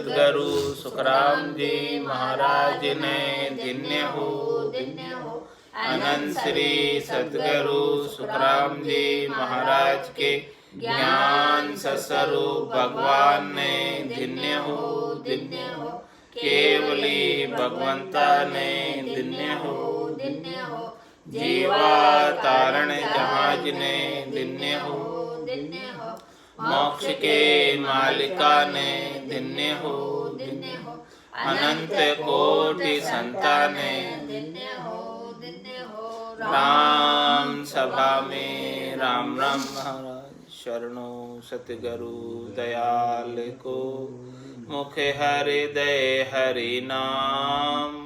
सतगुरु सुखराम जी महाराज ने धन्य हो। अनंत श्री सतगुरु सुखराम जी महाराज के ज्ञान सस्वरूप भगवान ने धन्य हो। केवली भगवंता ने धन्य हो। जीवा तारण जहाज ने धन्य हो। मोक्ष के मालिका ने धन्य हो। अनंत कोटि संताने राम सभा में राम राम महाराज शरणो सतगुरु दयाल को मुख हृदय हरि नाम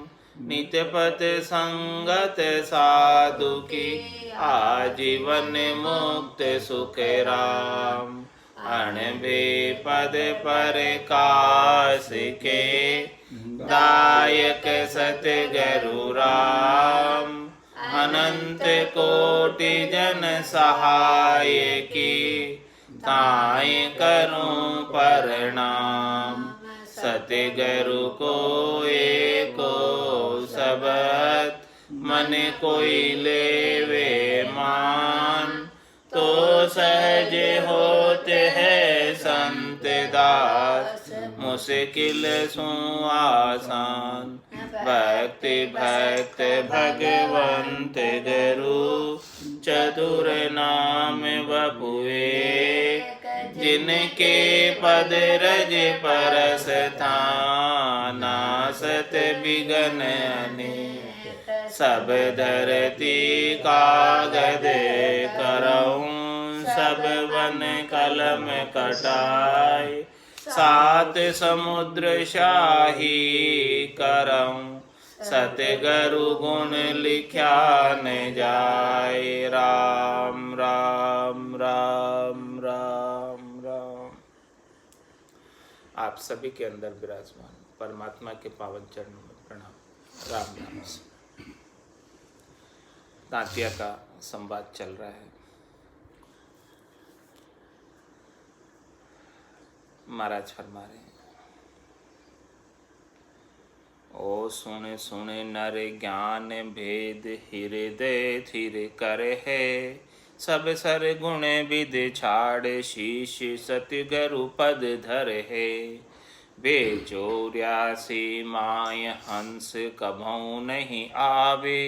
नित्य पथ संगत साधु की आजीवन मुक्त सुख राम अणबे पद पर काश के दायक सतगुरु राम अनंत कोटि जन सहाय की ताय करूं प्रणाम सतगुरु को एको सबद मन कोई लेवे मान तो सहज होते हैं संत दास मुश्किल सु आसान भक्ति भक्त भगवंत गुरु चतुर नाम बपुए जिनके पद रज परस थाना सत बिगन सब धरती कागद करऊं सब वन कलम कटाई सात समुद्र शाही करऊं सतगुरु गुण लिख्या न जाए राम राम राम राम राम। आप सभी के अंदर विराजमान परमात्मा के पावन चरणों में प्रणाम। राम नाम से तांतिया का संवाद चल रहा है। महाराज फरमा रहे हैं, ओ सुने सुने नर ज्ञान भेद हृदय थिर करे है सब सर गुण विद छाड़ शीश सतगुरु पद धर है वे 84 माय हंस कभऊ नहीं आवे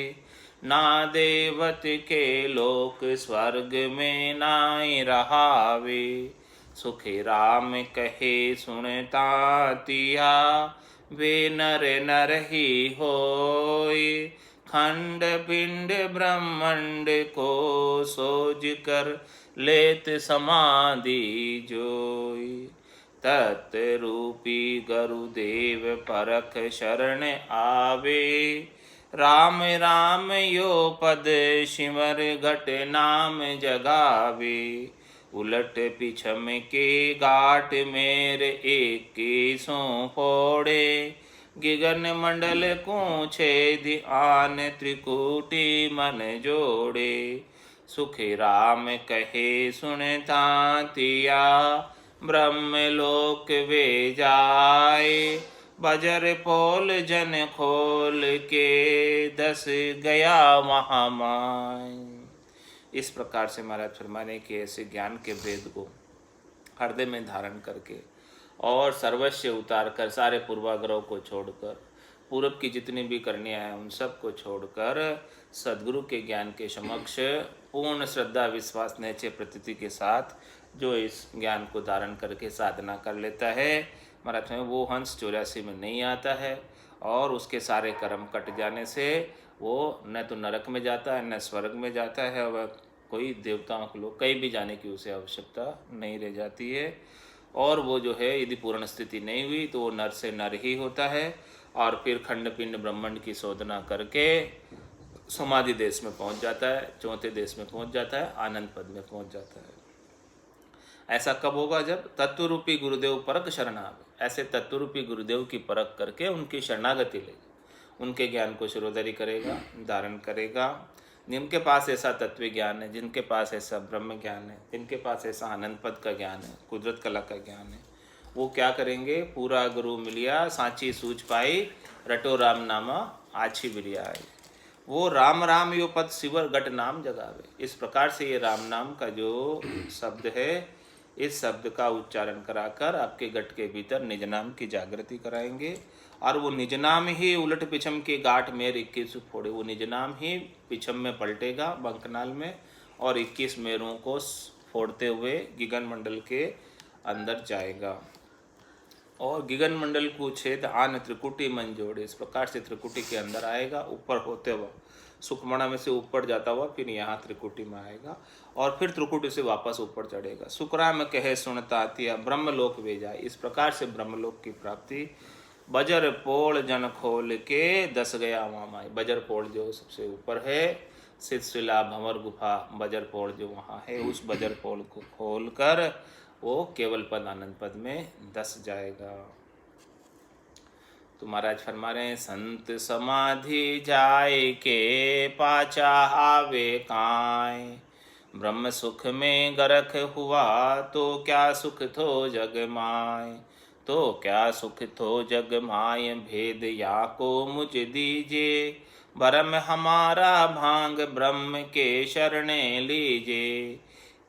ना देवत के लोक स्वर्ग में नाई रहावे सुख राम कहे सुनता तिया वे नर नर ही होय खंड पिंड ब्रह्मंड को सोज कर लेत समाधि जोय तत्रूपी गुरुदेव परख शरण आवे राम राम यो पद सिमर घट नाम जगावे उलट पिछम के गाट मेर एक सो फोड़े गिगन मंडल को छेद आन त्रिकुटी मन जोड़े सुख राम कहे सुनता तिया ब्रह्म लोक वे जाए बजर पोल जन खोल के 10 गया महामाय। इस प्रकार से महाराज फरमाने के ऐसे ज्ञान के वेद को हृदय में धारण करके और सर्वस्व उतार कर सारे पूर्वाग्रह को छोड़कर पूर्व की जितनी भी करनियाँ हैं उन सब को छोड़कर सद्गुरु के ज्ञान के समक्ष पूर्ण श्रद्धा विश्वास निश्चय प्रतीति के साथ जो इस ज्ञान को धारण करके साधना कर लेता है महाराज में वो हंस 84 में नहीं आता है और उसके सारे कर्म कट जाने से वो न तो नरक में जाता है न स्वर्ग में जाता है वह कोई देवताओं के लोग कहीं भी जाने की उसे आवश्यकता नहीं रह जाती है और वो जो है यदि पूर्ण स्थिति नहीं हुई तो वो नर से नर ही होता है और फिर खंड पिंड ब्रह्मांड की शोधना करके समाधि देश में पहुंच जाता है, चौथे देश में पहुंच जाता है, आनंद पद में पहुंच जाता है। ऐसा कब होगा? जब तत्व रूपी गुरुदेव परक शरणागत, ऐसे तत्व रूपी गुरुदेव की परख करके उनकी शरणागति लेगा, उनके ज्ञान को शिरोधारी करेगा, धारण करेगा। जिनके पास ऐसा तत्व ज्ञान है, जिनके पास ऐसा ब्रह्म ज्ञान है, जिनके पास ऐसा आनंद पद का ज्ञान है, कुदरत कला का ज्ञान है, वो क्या करेंगे, पूरा गुरु मिलिया सांची सूझ पाई, रटो राम नामा आछी बिरिया। वो राम राम यो पद शिवर गट नाम जगावे। इस प्रकार से ये राम नाम का जो शब्द है, इस शब्द का उच्चारण कराकर आपके गट के भीतर निज नाम की जागृति कराएंगे। और वो निज नाम ही उलट पिछम के गाठ मेर 21 फोड़े, वो निज नाम ही पिछम में पलटेगा बंकनाल में, और 21 मेरों को फोड़ते हुए गिगन मंडल के अंदर जाएगा। और गिगन मंडल को छेद आन त्रिकुटी मन जोड़े, इस प्रकार से त्रिकुटी के अंदर आएगा, ऊपर होते हुआ सुखमणा में से ऊपर जाता हुआ फिर यहाँ त्रिकुटी में आएगा, और फिर त्रिकुटी से वापस ऊपर चढ़ेगा। सुकराम कहे सुनता तिया ब्रह्मलोक वे जाए। इस प्रकार से ब्रह्मलोक की प्राप्ति बजर पोल जन खोल के दस गया मामाई। बजर पोल जो सबसे ऊपर है, सिलसिला भंवर गुफा बजर पोल जो वहाँ है, उस बजर पोल को खोल कर वो केवल पद आनंद पद में दस जाएगा। तो महाराज फरमा रहे हैं, संत समाधि जाए के पाचा आवे काए, ब्रह्म सुख में गरख हुआ तो क्या सुख थो जग माय। तो क्या सुख थो जग माय, भेद या को मुझ दीजिए, भरम हमारा भांग ब्रह्म के शरणे लीजे।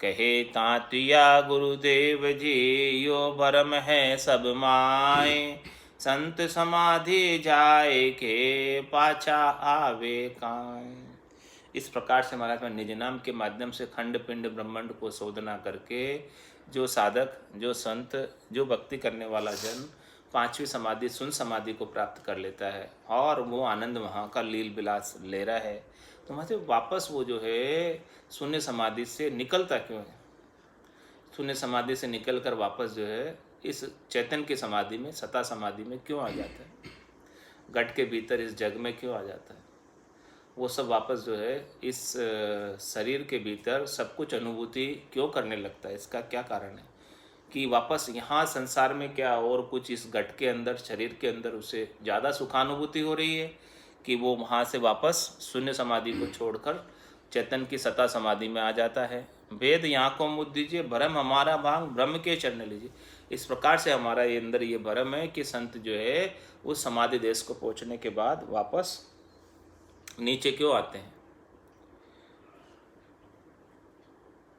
कहे तांतिया गुरुदेव जी, यो भरम है सब माय, संत समाधि जाए के पाछा आवे काए। इस प्रकार से महाराज में निज नाम के माध्यम से खंड पिंड ब्रह्मांड को शोधना करके जो साधक, जो संत, जो भक्ति करने वाला जन पांचवी समाधि सुन समाधि को प्राप्त कर लेता है, और वो आनंद वहाँ का लील विलास ले रहा है, तो वहाँ से वापस वो जो है शून्य समाधि से निकलता क्यों है? शून्य समाधि से निकल कर वापस जो है इस चैतन्य की समाधि में, सता समाधि में क्यों आ जाता है? घट के भीतर इस जग में क्यों आ जाता है? वो सब वापस जो है इस शरीर के भीतर सब कुछ अनुभूति क्यों करने लगता है? इसका क्या कारण है कि वापस यहाँ संसार में क्या और कुछ इस घट के अंदर, शरीर के अंदर उसे ज़्यादा सुखानुभूति हो रही है कि वो वहाँ से वापस शून्य समाधि को छोड़कर चैतन्य की सता समाधि में आ जाता है। वेद यहाँ को मुद्द दीजिए, भरम हमारा भांग ब्रह्म के चरण लीजिए। इस प्रकार से हमारा ये अंदर ये भरम है कि संत जो है उस समाधि देश को पहुँचने के बाद वापस नीचे क्यों आते हैं?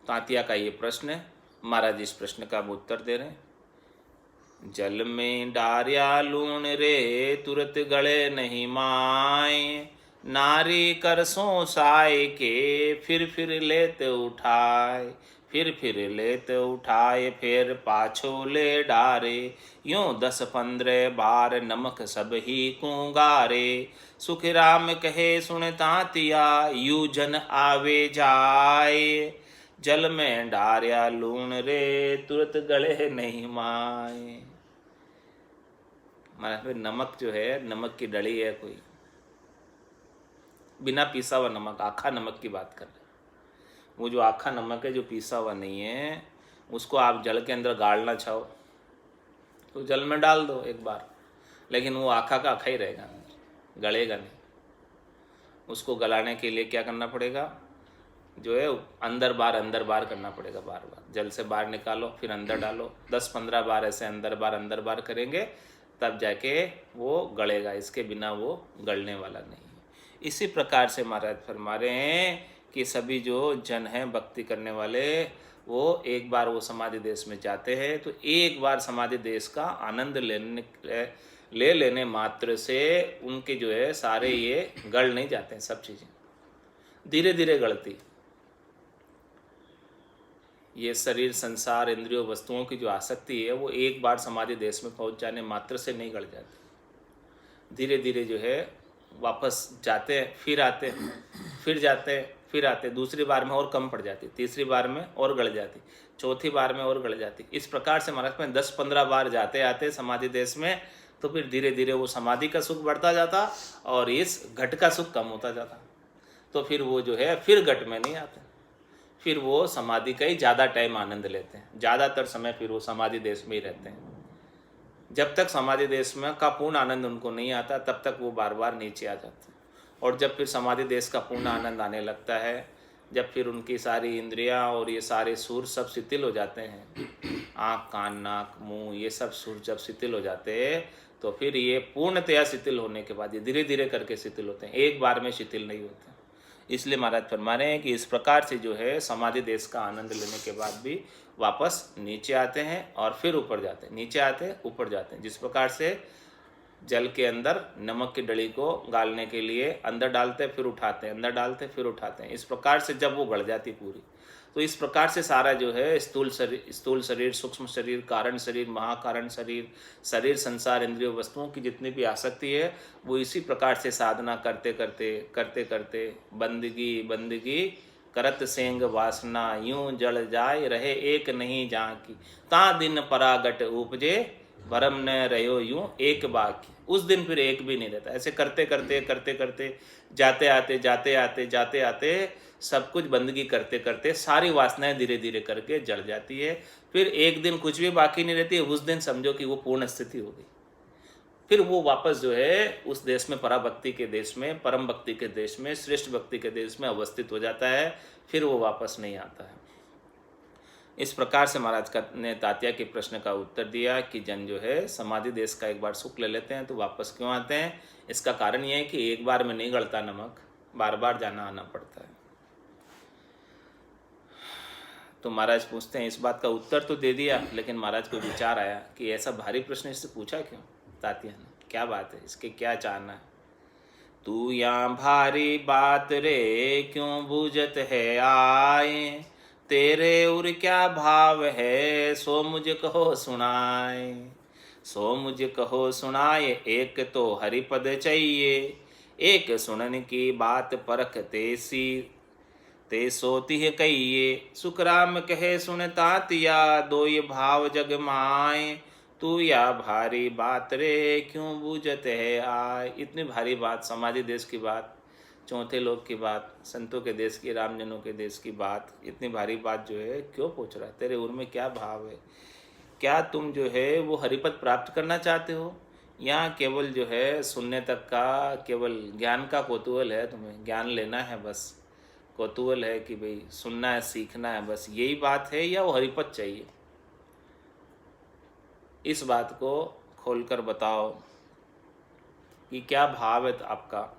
तांतिया का ये प्रश्न है। महाराज इस प्रश्न का उत्तर दे रहे हैं। जल में डारिया लूण रे, तुरत गले नहीं माए, नारी कर सो साए के, फिर लेते उठाए, फिर लेते उठाए, फिर पाछो ले डारे, यूं 10-15 बार नमक सब ही कुंगारे। सुख राम कहे सुन तांतिया, यू जन आवे जाए, जल में डारिया लूण रे, तुरत गले नहीं माए। मतलब नमक जो है, नमक की डली है कोई, बिना पीसा हुआ नमक, आखा नमक की बात कर रहे हैं। वो जो आखा नमक है जो पीसा हुआ नहीं है, उसको आप जल के अंदर गाड़ना चाहो तो जल में डाल दो एक बार, लेकिन वो आखा का आखा ही रहेगा, गलेगा नहीं। उसको गलाने के लिए क्या करना पड़ेगा? जो है अंदर बार करना पड़ेगा, बार बार जल से बाहर निकालो फिर अंदर डालो, 10-15 बार ऐसे अंदर बार करेंगे तब जाके वो गलेगा, इसके बिना वो गलने वाला नहीं है। इसी प्रकार से महाराज फरमा रहे हैं कि सभी जो जन हैं भक्ति करने वाले, वो एक बार वो समाधि देश में जाते हैं तो एक बार समाधि देश का आनंद ले लेने मात्र से उनके जो है सारे ये गल नहीं जाते हैं, सब चीज़ें धीरे धीरे गलती। ये शरीर, संसार, इंद्रियों, वस्तुओं की जो आसक्ति है वो एक बार समाधि देश में पहुंच जाने मात्र से नहीं गल जाती। धीरे धीरे जो है वापस जाते हैं, फिर आते हैं, फिर जाते हैं, फिर आते हैं। दूसरी बार में और कम पड़ जाती, तीसरी बार में और गल जाती, चौथी बार में और गल जाती। इस प्रकार से महाराज में 10-15 बार जाते आते समाधि देश में, तो फिर धीरे धीरे वो समाधि का सुख बढ़ता जाता और इस घट का सुख कम होता जाता। तो फिर वो जो है फिर घट में नहीं आते, फिर वो समाधि का ही ज़्यादा टाइम आनंद लेते हैं, ज़्यादातर समय फिर वो समाधि देश में ही रहते हैं। जब तक समाधि देश में का पूर्ण आनंद उनको नहीं आता तब तक वो बार बार नीचे आ जाते हैं। और जब फिर समाधि देश का पूर्ण आनंद आने लगता है, जब फिर उनकी सारी इंद्रियां और ये सारे सूर सब शिथिल हो जाते हैं, आँख कान नाक मुंह ये सब सुर जब शिथिल हो जाते हैं तो फिर ये पूर्णतया शिथिल होने के बाद ये धीरे धीरे करके शिथिल होते हैं, एक बार में शिथिल नहीं होते। इसलिए महाराज फरमा रहे हैं कि इस प्रकार से जो है समाधि देश का आनंद लेने के बाद भी वापस नीचे आते हैं और फिर ऊपर जाते हैं, नीचे आते हैं ऊपर जाते हैं। जिस प्रकार से जल के अंदर नमक की डली को गालने के लिए अंदर डालते हैं फिर उठाते हैं, अंदर डालते हैं फिर उठाते हैं, इस प्रकार से जब वो गड़ जाती पूरी, तो इस प्रकार से सारा जो है स्थूल शरीर सूक्ष्म शरीर कारण शरीर महाकारण शरीर शरीर संसार इंद्रिय वस्तुओं की जितनी भी आसक्ति है वो इसी प्रकार से साधना करते करते बंदगी बंदगी करत सेंग वासना यूं जल जाय रहे एक नहीं जहाँ की ता दिन परागट उपजे भरम न रहो यूं एक बाकी। उस दिन फिर एक भी नहीं रहता। ऐसे करते करते जाते आते सब कुछ बंदगी करते करते सारी वासनाएं धीरे धीरे करके जड़ जाती है। फिर एक दिन कुछ भी बाकी नहीं रहती है, उस दिन समझो कि वो पूर्ण स्थिति हो गई। फिर वो वापस जो है उस देश में पराभक्ति के देश में परम भक्ति के देश में श्रेष्ठ भक्ति के देश में अवस्थित हो जाता है, फिर वो वापस नहीं आता है। इस प्रकार से महाराज ने तात्या के प्रश्न का उत्तर दिया कि जन जो है समाधि देश का एक बार सुख ले लेते हैं तो वापस क्यों आते हैं। इसका कारण यह है कि एक बार में नहीं गलता नमक, बार बार जाना आना पड़ता है। तो महाराज पूछते हैं, इस बात का उत्तर तो दे दिया, लेकिन महाराज को विचार आया कि ऐसा भारी प्रश्न इससे पूछा क्यों तात्या ने, क्या बात है, इसके क्या चाहना है। तू यहाँ भारी बात रे क्यों बूझत है आए, तेरे उर क्या भाव है सो मुझे कहो सुनाए। सो मुझे कहो सुनाए, एक तो हरिपद चाहिए, एक सुनन की बात परख तेसी ते सोती है कहिए। सुखराम कहे सुन तातिया, दो ये भाव जग माए, तू या भारी बात रे क्यों बूझत है आय। इतनी भारी बात, समाधि देश की बात, चौथे लोक की बात, संतों के देश की, रामजनों के देश की बात, इतनी भारी बात जो है क्यों पूछ रहा है, तेरे उर में क्या भाव है, क्या तुम जो है वो हरिपद प्राप्त करना चाहते हो, या केवल जो है सुनने तक का केवल ज्ञान का कौतूहल है, तुम्हें ज्ञान लेना है बस, कौतूहल है कि भाई सुनना है सीखना है बस, यही बात है, या वो हरिपद चाहिए। इस बात को खोलकर बताओ कि क्या भाव है आपका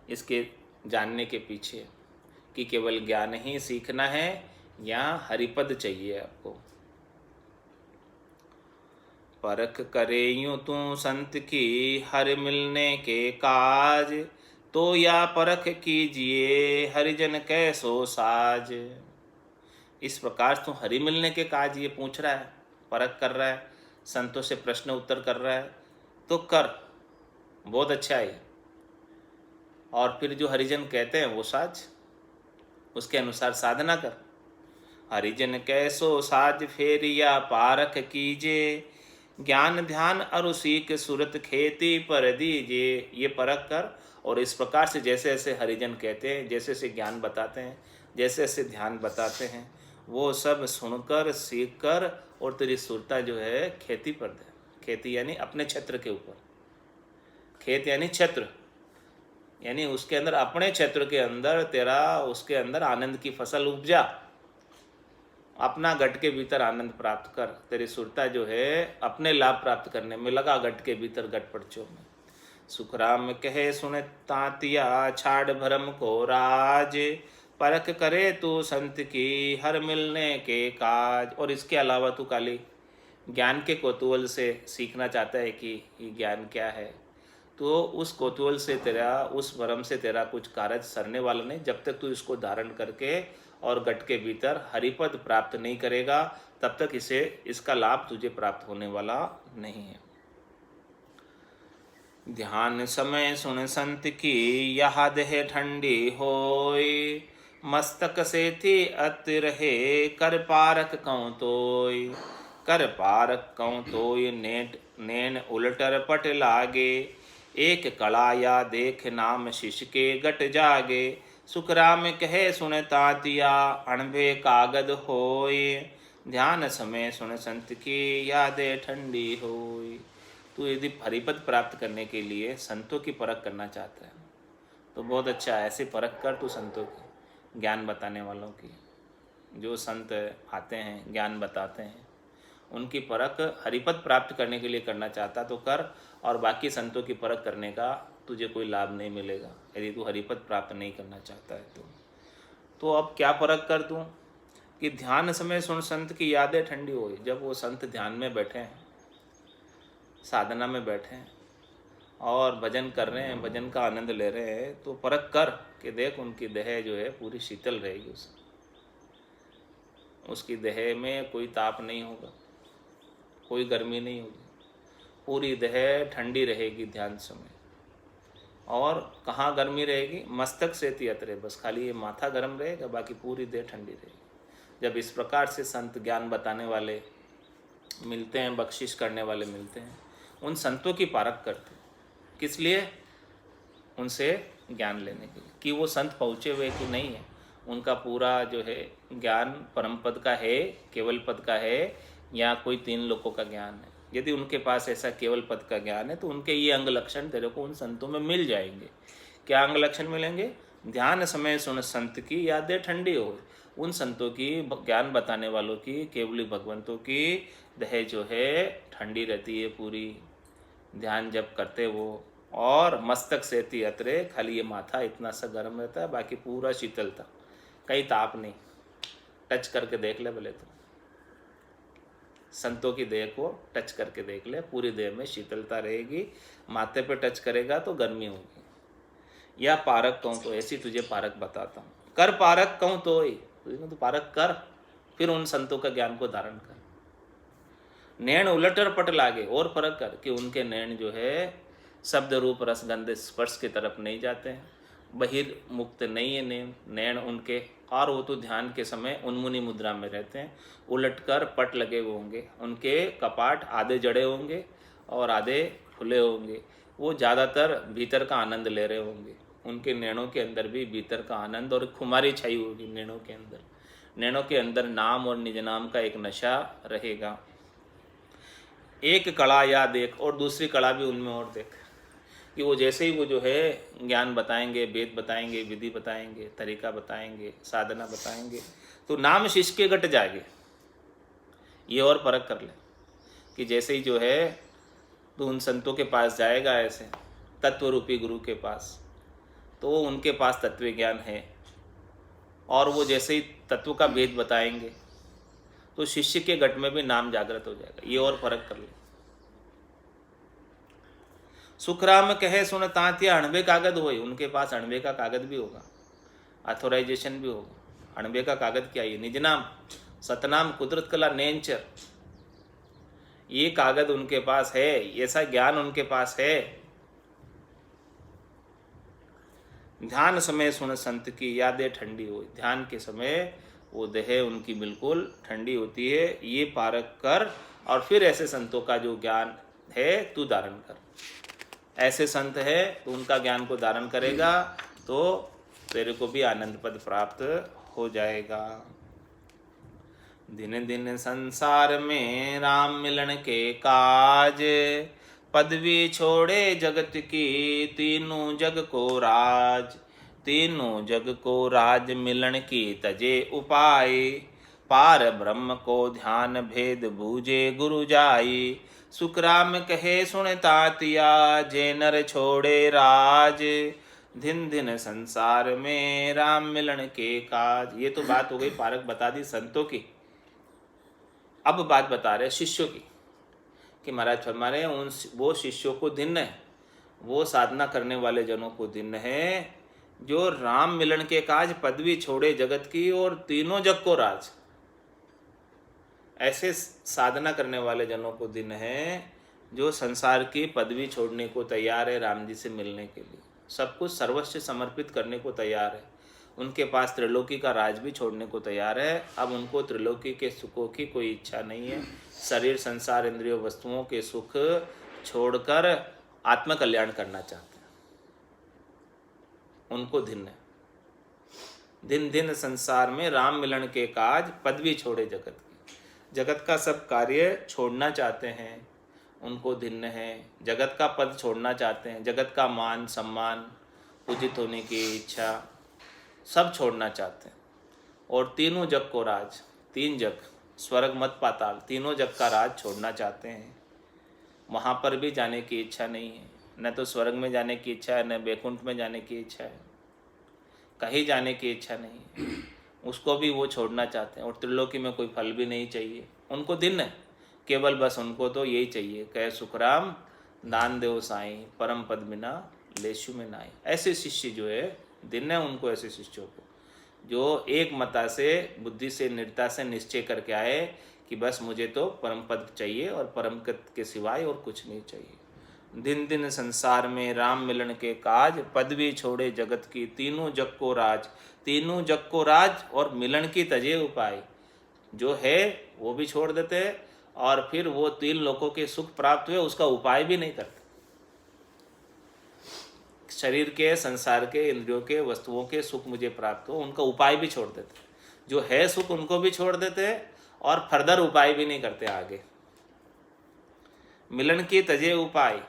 इसके जानने के पीछे, कि केवल ज्ञान ही सीखना है या हरिपद चाहिए आपको। परख करे यूं तू संत की हर मिलने के काज, तो या परख कीजिए हरिजन कैसो साज। इस प्रकार तू हरि मिलने के काज ये पूछ रहा है, परख कर रहा है, संतों से प्रश्न उत्तर कर रहा है, तो कर, बहुत अच्छा है। और फिर जो हरिजन कहते हैं वो साज, उसके अनुसार साधना कर। हरिजन कैसो साज फेरिया पारख कीजे, ज्ञान ध्यान अरु सीख सुरत खेती पर दीजिए। ये परख कर, और इस प्रकार से जैसे जैसे हरिजन कहते हैं, जैसे जैसे ज्ञान बताते हैं, जैसे जैसे ध्यान बताते हैं, वो सब सुनकर सीख कर, और तेरी सुरता जो है खेती पर दे। खेती यानी अपने क्षेत्र के ऊपर, खेत यानी क्षेत्र, यानी उसके अंदर अपने क्षेत्र के अंदर तेरा उसके अंदर आनंद की फसल उपजा, अपना गट के भीतर आनंद प्राप्त कर। तेरी सुरता जो है अपने लाभ प्राप्त करने में लगा, गट के भीतर गट पड़चों में। सुखराम कहे सुन तातिया, छाड़ भरम को राज, परख करे तू संत की हर मिलने के काज। और इसके अलावा तू काली ज्ञान के कौतूहल से सीखना चाहता है कि ये ज्ञान क्या है, तो उस कौतूहल से तेरा, उस भरम से तेरा कुछ कार्य सरने वाला नहीं, जब तक तू इसको धारण करके और गट के भीतर हरिपद प्राप्त नहीं करेगा, तब तक इसका लाभ तुझे प्राप्त होने वाला नहीं है। ध्यान समय सुन संत की, यह देह ठंडी होय, मस्तक से थी अत रहे कर पारक कौं तोय। कर पारक कौं तोय नैन उलटर पट लागे, एक कड़ाया देख नाम शिष के गट जागे। सुखराम कहे सुन तातिया, अणभे कागद होय, ध्यान समय सुन संत की यादें ठंडी होय। तो यदि हरिपद प्राप्त करने के लिए संतों की परख करना चाहता है तो बहुत अच्छा है, ऐसे परख कर तू संतों की, ज्ञान बताने वालों की। जो संत आते हैं ज्ञान बताते हैं, उनकी परख हरिपद प्राप्त करने के लिए करना चाहता तो कर, और बाकी संतों की परख करने का तुझे कोई लाभ नहीं मिलेगा यदि तू हरिपद प्राप्त नहीं करना चाहता है तो अब क्या परख कर दूँ कि ध्यान समय सुन संत की यादें ठंडी हो। जब वो संत ध्यान में बैठे हैं, साधना में बैठे हैं और भजन कर रहे हैं, भजन का आनंद ले रहे हैं, तो परख कर कि देख उनकी देह जो है पूरी शीतल रहेगी, उसकी देह में कोई ताप नहीं होगा, कोई गर्मी नहीं होगी, पूरी देह ठंडी रहेगी ध्यान समय। और कहाँ गर्मी रहेगी? मस्तक से तीयतरे, बस खाली ये माथा गर्म रहेगा, बाकी पूरी देह ठंडी रहेगी। जब इस प्रकार से संत ज्ञान बताने वाले मिलते हैं, बख्शिश करने वाले मिलते हैं, उन संतों की पारख करते हैं। किस लिए? उनसे ज्ञान लेने के लिए कि वो संत पहुँचे हुए कि नहीं है, उनका पूरा जो है ज्ञान परम पद का है, केवल पद का है, या कोई 3 लोकों का ज्ञान है। यदि उनके पास ऐसा केवल पद का ज्ञान है तो उनके ये अंग लक्षण तेरे को उन संतों में मिल जाएंगे। क्या अंग लक्षण मिलेंगे? ध्यान समय सुन संत की यादें ठंडी हो। उन संतों की, ज्ञान बताने वालों की, केवली भगवंतों की देह जो है ठंडी रहती है पूरी, ध्यान जब करते वो, और मस्तक से तीयतरे, खाली ये माथा इतना सा गर्म रहता है, बाकी पूरा शीतलता, कहीं ताप नहीं। टच करके देख ले भले तो, संतों की देह को टच करके देख ले, पूरी देह में शीतलता रहेगी। माथे पे टच करेगा तो गर्मी होगी। या पारक कहूँ तो ऐसी तुझे पारक बताता हूँ, कर पारक कहूँ तो ही तो पारक कर, फिर उन संतों का ज्ञान को धारण कर। नैन उलटर पट लागे, और परख कर कि उनके नैन जो है शब्द रूप रस गंध स्पर्श की तरफ नहीं जाते हैं, बहिर्मुक्त नहीं है नैन उनके, और वो तो ध्यान के समय उन्मुनी मुद्रा में रहते हैं। उलटकर पट लगे हुए होंगे, उनके कपाट आधे जड़े होंगे और आधे खुले होंगे, वो ज़्यादातर भीतर का आनंद ले रहे होंगे। उनके नैनों के अंदर भी भीतर का आनंद और खुमारी छाई होगी नैनों के अंदर। नैनों के अंदर नाम और निज नाम का एक नशा रहेगा। एक कला या देख, और दूसरी कला भी उनमें और देख कि वो जैसे ही वो जो है ज्ञान बताएंगे, वेद बताएंगे, विधि बताएंगे, तरीका बताएंगे, साधना बताएंगे, तो नाम शिष्य के घट जाएंगे। ये और परख कर ले कि जैसे ही जो है तो उन संतों के पास जाएगा, ऐसे तत्व रूपी गुरु के पास, तो उनके पास तत्व ज्ञान है, और वो जैसे ही तत्व का भेद बताएंगे तो शिष्य के घट में भी नाम जागृत हो जाएगा। ये और परख कर ले। सुखराम कहे सुन तांतिया, अणबे कागज होए, उनके पास अणबे का कागज भी होगा, ऑथोराइजेशन भी होगा। अणबे का कागज क्या है? निज नाम, सतनाम, कुदरत कला, नेंचर, ये कागज उनके पास है, ऐसा ज्ञान उनके पास है। ध्यान समय सुन संत की यादें ठंडी हो, ध्यान के समय वो देह उनकी बिल्कुल ठंडी होती है। ये पारक कर, और फिर ऐसे संतों का जो ज्ञान है तू धारण कर। ऐसे संत है तो उनका ज्ञान को धारण करेगा तो तेरे को भी आनंद पद प्राप्त हो जाएगा। दिन दिन संसार में राम मिलन के काज, पदवी छोड़े जगत की तीनों जग को राज। तीनों जग को राज मिलन की तजे उपाय, पार ब्रह्म को ध्यान भेद बूझे गुरु जाई। सुखराम कहे सुन तातिया, जे नर छोड़े राज। दिन दिन संसार में राम मिलन के काज। ये तो बात हो गई, पारक बता दी संतों की। अब बात बता रहे शिष्यों की कि महाराज फरमा रहे उन वो शिष्यों को दिन है, वो साधना करने वाले जनों को दिन है जो राम मिलन के काज, पदवी छोड़े जगत की और तीनों जग को राज। ऐसे साधना करने वाले जनों को दिन है जो संसार की पदवी छोड़ने को तैयार है, राम जी से मिलने के लिए सब कुछ सर्वस्व समर्पित करने को तैयार है। उनके पास त्रिलोकी का राज भी छोड़ने को तैयार है। अब उनको त्रिलोकी के सुखों की कोई इच्छा नहीं है। शरीर, संसार, इंद्रियों, वस्तुओं के सुख छोड़कर आत्मकल्याण करना चाहते हैं। उनको दिन है, दिन दिन संसार में राम मिलन के काज, पदवी छोड़े जगत की, जगत का सब कार्य छोड़ना चाहते हैं। उनको दिन है, जगत का पद छोड़ना चाहते हैं, जगत का मान सम्मान, पूजित होने की इच्छा सब छोड़ना चाहते हैं। और तीनों जग को राज, तीन जग स्वर्ग मत पाताल, तीनों जग का राज छोड़ना चाहते हैं। वहाँ पर भी जाने की इच्छा नहीं है, न तो स्वर्ग में जाने की इच्छा है, न बैकुंठ में जाने की इच्छा है, कहीं जाने की इच्छा नहीं है। उसको भी वो छोड़ना चाहते हैं। और त्रिलोकी में कोई फल भी नहीं चाहिए उनको, दिन है केवल, बस उनको तो यही चाहिए, कहे सुखराम दान देव साईं, परम पद बिना लेशु में नाई। ऐसे शिष्य जो है दिन है उनको, ऐसे शिष्यों को जो एक मता से, बुद्धि से, निरता से निश्चय करके आए कि बस मुझे तो परम पद चाहिए और परम पद के सिवाय और कुछ नहीं चाहिए। दिन दिन संसार में राम मिलन के काज, पदवी छोड़े जगत की तीनों जग को राज। तीनों जग को राज और मिलन की तजे उपाय, जो है वो भी छोड़ देते हैं और फिर वो तीन लोगों के सुख प्राप्त हुए उसका उपाय भी नहीं करते। शरीर के, संसार के, इंद्रियों के, वस्तुओं के सुख मुझे प्राप्त हो, उनका उपाय भी छोड़ देते। जो है सुख उनको भी छोड़ देते और फर्दर उपाय भी नहीं करते आगे। मिलन की तजे उपाय,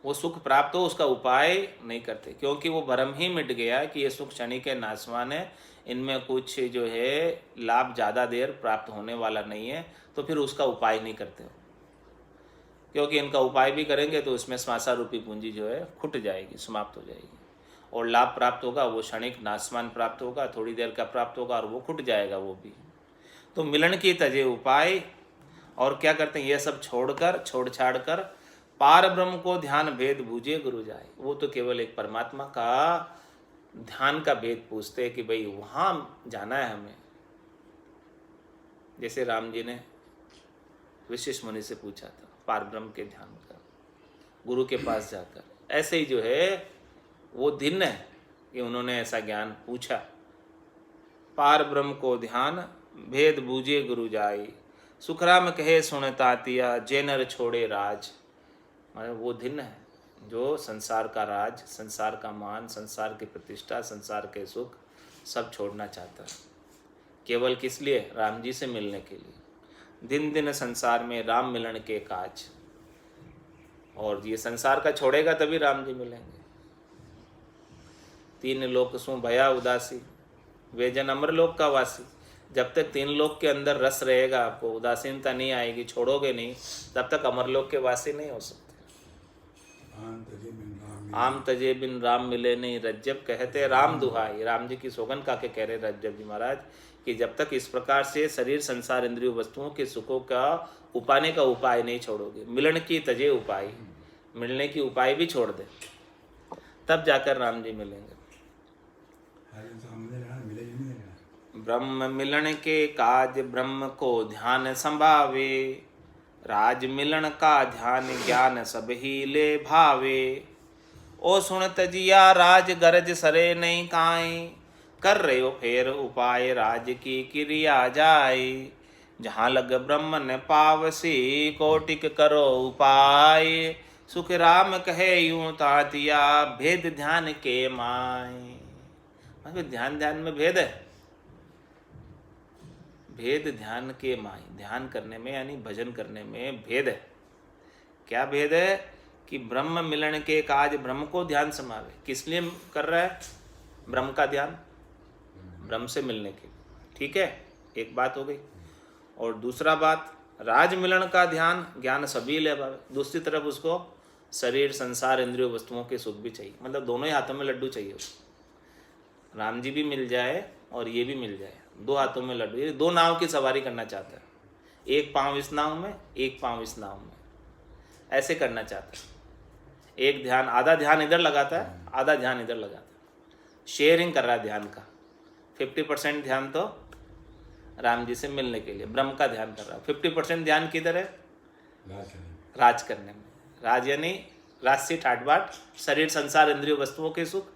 वो सुख प्राप्त हो उसका उपाय नहीं करते, क्योंकि वो भ्रम ही मिट गया कि ये सुख क्षणिक है, नाशवान है, इनमें कुछ जो है लाभ ज़्यादा देर प्राप्त होने वाला नहीं है, तो फिर उसका उपाय नहीं करते हो। क्योंकि इनका उपाय भी करेंगे तो उसमें श्वासा रूपी पूंजी जो है खुट जाएगी, समाप्त हो जाएगी, और लाभ प्राप्त होगा वो क्षणिक नाशवान प्राप्त होगा, थोड़ी देर का प्राप्त होगा और वो खुट जाएगा वो भी। तो मिलन की तजे उपाय, और क्या करते हैं, ये सब छोड़कर, छोड़ छाड़ कर पार ब्रह्म को ध्यान भेद बूझे गुरु जाए। वो तो केवल एक परमात्मा का ध्यान का भेद पूछते हैं कि भाई वहाँ जाना है हमें। जैसे राम जी ने वशिष्ठ मुनि से पूछा था पार ब्रह्म के ध्यान का, गुरु के पास जाकर, ऐसे ही जो है वो दिन है कि उन्होंने ऐसा ज्ञान पूछा। पार ब्रह्म को ध्यान भेद बूझे गुरु जाई, सुखराम कहे सुन तातिया जेनर छोड़े राज। मतलब वो दिन है जो संसार का राज, संसार का मान, संसार की प्रतिष्ठा, संसार के सुख सब छोड़ना चाहता है। केवल किस लिए? राम जी से मिलने के लिए। दिन दिन संसार में राम मिलन के काज, और ये संसार का छोड़ेगा तभी राम जी मिलेंगे। तीन लोक सु भया उदासी, वे जन अमर लोक का वासी। जब तक तीन लोक के अंदर रस रहेगा, आपको उदासीनता नहीं आएगी, छोड़ोगे नहीं, तब तक अमरलोक के वासी नहीं हो सकते। आम तजे बिन राम मिले नहीं, रज्जब कहते राम दुहाई। राम जी की सौगंध का के कह रहे रज्जब जी महाराज कि जब तक इस प्रकार से शरीर, संसार, इंद्रिय वस्तुओं के सुखों का उपाने का उपाय नहीं छोड़ोगे, मिलन की तजे उपाय, मिलने की उपाय भी छोड़ दे, तब जाकर राम जी मिलेंगे। ब्रह्म मिलन के काज ब्रह्म को ध्यान संभावे, राज मिलन का ध्यान ज्ञान सब ही ले भावे। ओ सुन तजिया राज गरज सरे नहीं काई, कर रहे हो फेर उपाय राज की क्रिया जाए। जहाँ लग ब्रह्म न पावसी, कोटिक करो उपाय। सुख राम कहे यूं तातिया, भेद ध्यान के माय। मतलब ध्यान ध्यान में भेद है, भेद ध्यान के माय। ध्यान करने में यानी भजन करने में भेद है। क्या भेद है? कि ब्रह्म मिलन के काज ब्रह्म को ध्यान समावे। किस लिए कर रहा है ब्रह्म का ध्यान? ब्रह्म से मिलने के। ठीक है, एक बात हो गई। और दूसरा बात, राज मिलन का ध्यान ज्ञान सभी ले पावे। दूसरी तरफ उसको शरीर, संसार, इंद्रिय वस्तुओं के सुख भी चाहिए। मतलब दोनों ही हाथों में लड्डू चाहिए उसको। राम जी भी मिल जाए और ये भी मिल जाए, दो हाथों में लड्डू। ये दो नाव की सवारी करना चाहता है, एक पाँव इस नाव में, एक पाँव इस नाव में, ऐसे करना चाहता है। एक ध्यान, आधा ध्यान इधर लगाता है, आधा ध्यान इधर लगाता है। शेयरिंग कर रहा है ध्यान का। 50% ध्यान तो राम जी से मिलने के लिए ब्रह्म का ध्यान कर रहा है। 50% ध्यान किधर है? राज करने में। राज यानी राजसी ठाट बाट, शरीर, संसार, इंद्रिय वस्तुओं के सुख।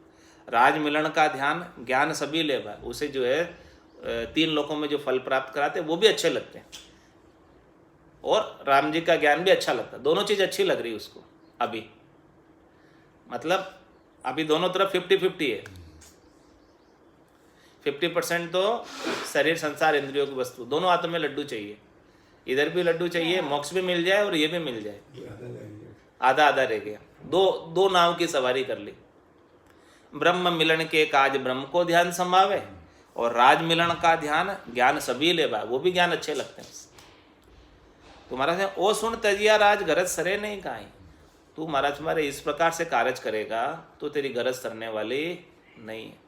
राज मिलन का ध्यान ज्ञान सभी ले पाए। उसे जो है तीन लोकों में जो फल प्राप्त कराते हैं वो भी अच्छे लगते हैं, और राम जी का ज्ञान भी अच्छा लगता है। दोनों चीज़ अच्छी लग रही है उसको अभी। मतलब अभी दोनों तरफ 50-50 है। 50% तो शरीर, संसार, इंद्रियों की वस्तु, दोनों हाथों में लड्डू चाहिए। इधर भी लड्डू चाहिए, मोक्ष भी मिल जाए और ये भी मिल जाए। आधा आधा रह गया, दो नाव की सवारी कर ली। ब्रह्म मिलन के काज ब्रह्म को ध्यान संभावे, और राज मिलन का ध्यान ज्ञान सभी ले बा, वो भी ज्ञान अच्छे लगते हैं। तो महाराज ने ओ सुन तजिया राज गरज सरे नहीं काई, तू महाराज तुम्हारे इस प्रकार से कार्य करेगा तो तेरी गरज सरने वाली नहीं है।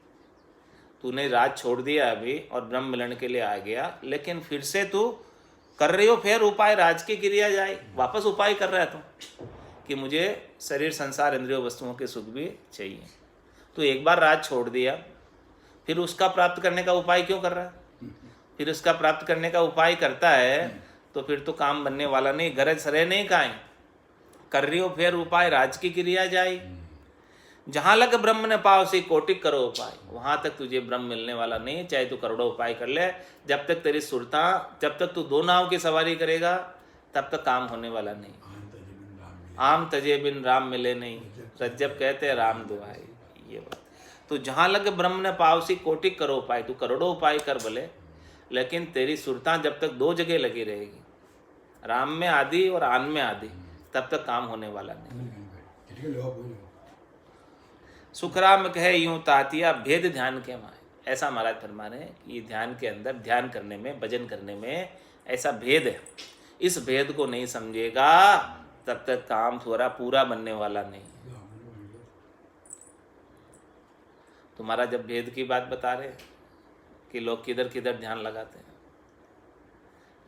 तूने राज छोड़ दिया अभी और ब्रह्म मिलन के लिए आ गया, लेकिन फिर से तू कर रही हो फिर उपाय, राज की क्रिया जाए, वापस उपाय कर रहा है तू कि मुझे शरीर संसार इंद्रियों वस्तुओं के सुख भी चाहिए। तो एक बार राज छोड़ दिया, फिर उसका प्राप्त करने का उपाय क्यों कर रहा है? फिर उसका प्राप्त करने का उपाय करता है तो फिर तो काम बनने वाला नहीं, गरज सरे नहीं काएं, कर रही हो फिर उपाय, राज की क्रिया जाए। जहां लग ब्रह्म ने पाव से कोटिक करो उपाय, वहां तक तुझे ब्रह्म मिलने वाला नहीं, चाहे तू करोड़ों उपाय कर ले। जब तक तेरी सुरता, जब तक तू दो नाव की सवारी करेगा तब तक काम होने वाला नहीं। आम तजे बिन राम मिले नहीं, रज्जब कहते हैं राम दुआए, ये बात। तो जहां लग ब्रह्म ने पाव सी कोटिक करो उपाय, तू करोड़ों उपाय कर भले, लेकिन तेरी सुरता जब तक दो जगह लगी रहेगी, राम में आदि और आन में आदि, तब तक काम होने वाला नहीं। सुखराम कहे यूं तातिया भेद ध्यान के माए, ऐसा महाराज फरमा रहे हैं कि ध्यान के अंदर, ध्यान करने में, भजन करने में ऐसा भेद है। इस भेद को नहीं समझेगा तब तक काम थोड़ा पूरा बनने वाला नहीं। तुम्हारा जब भेद की बात बता रहे कि लोग किधर किधर ध्यान लगाते हैं,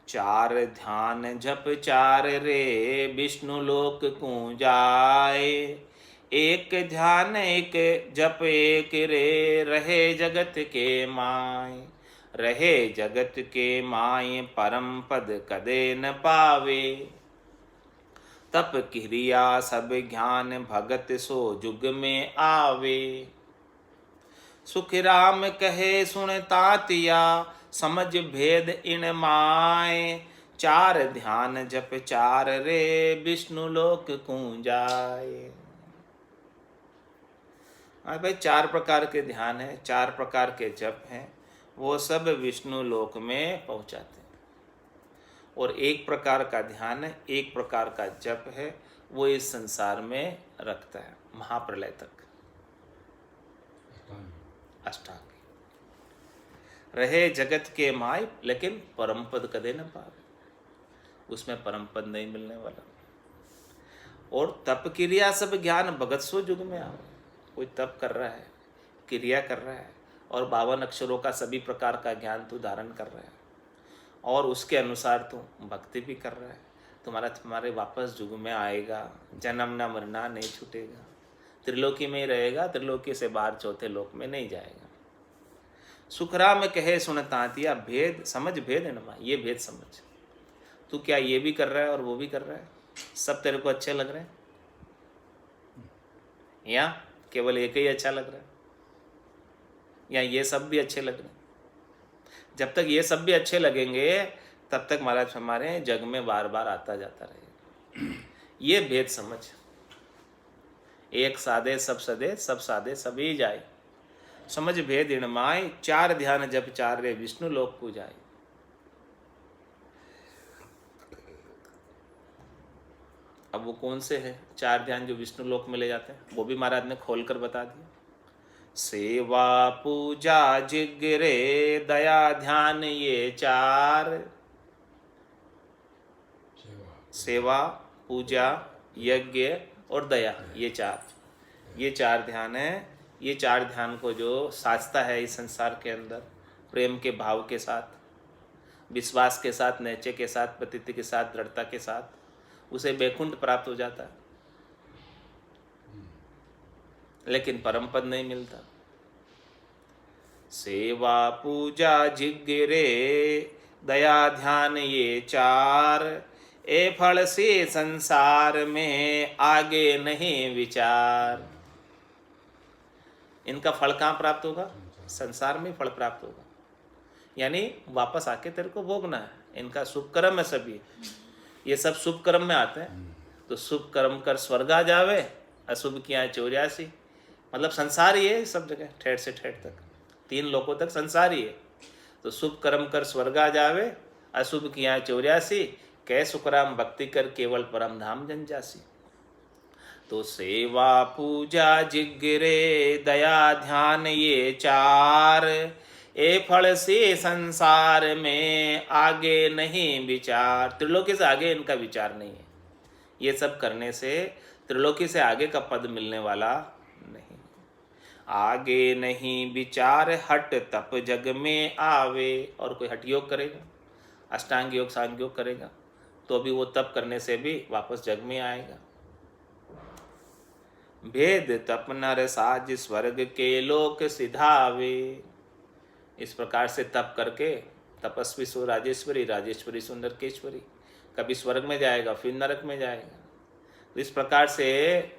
चार ध्यान जप चार रे विष्णु लोक को जाए, एक ध्यान एक जप एक रे रहे जगत के माय, रहे जगत के माय परम पद कदे न पावे, तप क्रिया सब ज्ञान भगत सो जुग में आवे। सुख राम कहे सुन तातिया समझ भेद इन माय, चार ध्यान जप चार रे विष्णु लोक को जाए। हाँ भाई, चार प्रकार के ध्यान है, चार प्रकार के जप हैं, वो सब विष्णु लोक में पहुंचाते हैं। और एक प्रकार का ध्यान है, एक प्रकार का जप है, वो इस संसार में रखता है महाप्रलय तक। अष्टांग रहे जगत के माय, लेकिन परम पद कदे न पावे, उसमें परम पद नहीं मिलने वाला। और तप क्रिया सब ज्ञान भगत सो जुग में आवे, कोई तप कर रहा है, क्रिया कर रहा है, और 52 अक्षरों का सभी प्रकार का ज्ञान तू धारण कर रहा है, और उसके अनुसार तू भक्ति भी कर रहा है, तुम्हारे वापस जुग में आएगा, जन्म न मरना नहीं छूटेगा, त्रिलोकी में ही रहेगा, त्रिलोकी से बाहर चौथे लोक में नहीं जाएगा। सुखराम कहे सुन तातिया भेद समझ भेद है नमा, ये भेद समझ। तू क्या ये भी कर रहा है और वो भी कर रहा है, सब तेरे को अच्छे लग रहे हैं, या केवल एक ही अच्छा लग रहा है, या ये सब भी अच्छे लग रहे हैं? जब तक ये सब भी अच्छे लगेंगे तब तक महाराज हमारे जग में बार बार आता जाता रहेगा। ये भेद समझ, एक साधे सब सदे, सब साधे सभी जाए, समझ भेद इणमाय, चार ध्यान जप चार रे विष्णु लोक को जाए। अब वो कौन से हैं चार ध्यान जो विष्णु लोक में ले जाते हैं, वो भी महाराज ने खोल कर बता दिया। सेवा पूजा जिग्रे दया ध्यान ये चार, सेवा पूजा यज्ञ और दया, ये चार ध्यान है। ये चार ध्यान को जो साधता है इस संसार के अंदर, प्रेम के भाव के साथ, विश्वास के साथ, नैचे के साथ, प्रतीति के साथ, दृढ़ता के साथ, उसे बैकुंठ प्राप्त हो जाता है, लेकिन परम पद नहीं मिलता। सेवा पूजा जिग्रे दया ध्यान ये चार, ए फल से संसार में आगे नहीं विचार। इनका फल कहाँ प्राप्त होगा? संसार में फल प्राप्त होगा, यानी वापस आके तेरे को भोगना है। इनका शुभ कर्म है सभी, ये सब शुभ कर्म में आते हैं। तो शुभ कर्म कर स्वर्ग आ जावे, अशुभ किया 84, मतलब संसार ही है सब जगह, ठेठ से ठेठ तक, 3 लोकों तक संसार ही है। तो शुभ कर्म कर स्वर्ग आ जावे, अशुभ किया 84, कै सुखराम भक्ति कर केवल परम धाम जन जासी। तो सेवा पूजा जिग्रे दया ध्यान ये चार, ए फल से संसार में आगे नहीं विचार। त्रिलोकी से आगे इनका विचार नहीं है। ये सब करने से त्रिलोकी से आगे का पद मिलने वाला नहीं। आगे नहीं विचार हट तप जग में आवे। और कोई हठ योग करेगा, अष्टांग योग सांग योग करेगा तो भी वो तप करने से भी वापस जग में आएगा। भेद तप नर साज स्वर्ग के लोक सिधावे। इस प्रकार से तप करके तपस्वी सो राजेश्वरी, राजेश्वरी सो नरकेश्वरी। कभी स्वर्ग में जाएगा फिर नरक में जाएगा। तो इस प्रकार से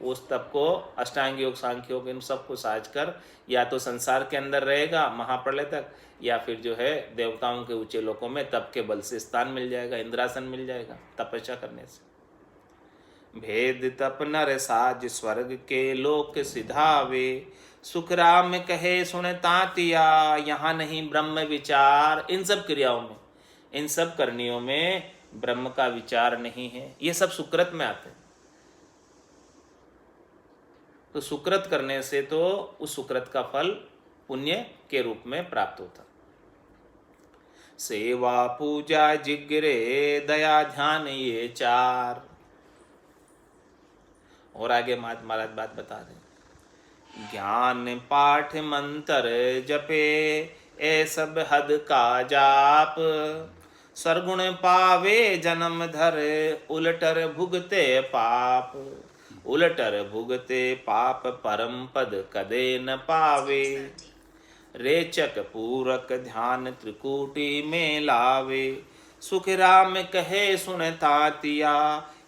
उस तप को अष्टांग योग सांख्य योग इन सबको साज कर या तो संसार के अंदर रहेगा महाप्रलय तक, या फिर जो है देवताओं के ऊंचे लोकों में तप के बल से स्थान मिल जाएगा, इंद्रासन मिल जाएगा तपस्या करने से। भेद तप नर साज स्वर्ग के लोक सिधावे। सुख राम कहे सुन तातिया। यहाँ नहीं ब्रह्म विचार। इन सब क्रियाओं में, इन सब करनियों में ब्रह्म का विचार नहीं है। ये सब सुकृत में आते हैं। तो सुकृत करने से तो उस सुकृत का फल पुण्य के रूप में प्राप्त होता। सेवा पूजा जिग्रे दया ध्यान ये चार। और आगे महाराज बात बता रहे। ज्ञान पाठ मंत्र जपे ए सब हद का जाप। सरगुण पावे जन्म धर उलटर भुगते पाप। उलटर भुगते पाप परम पद कदे न पावे। रेचक पूरक ध्यान त्रिकूटी में लावे। सुख राम कहे सुन तातिया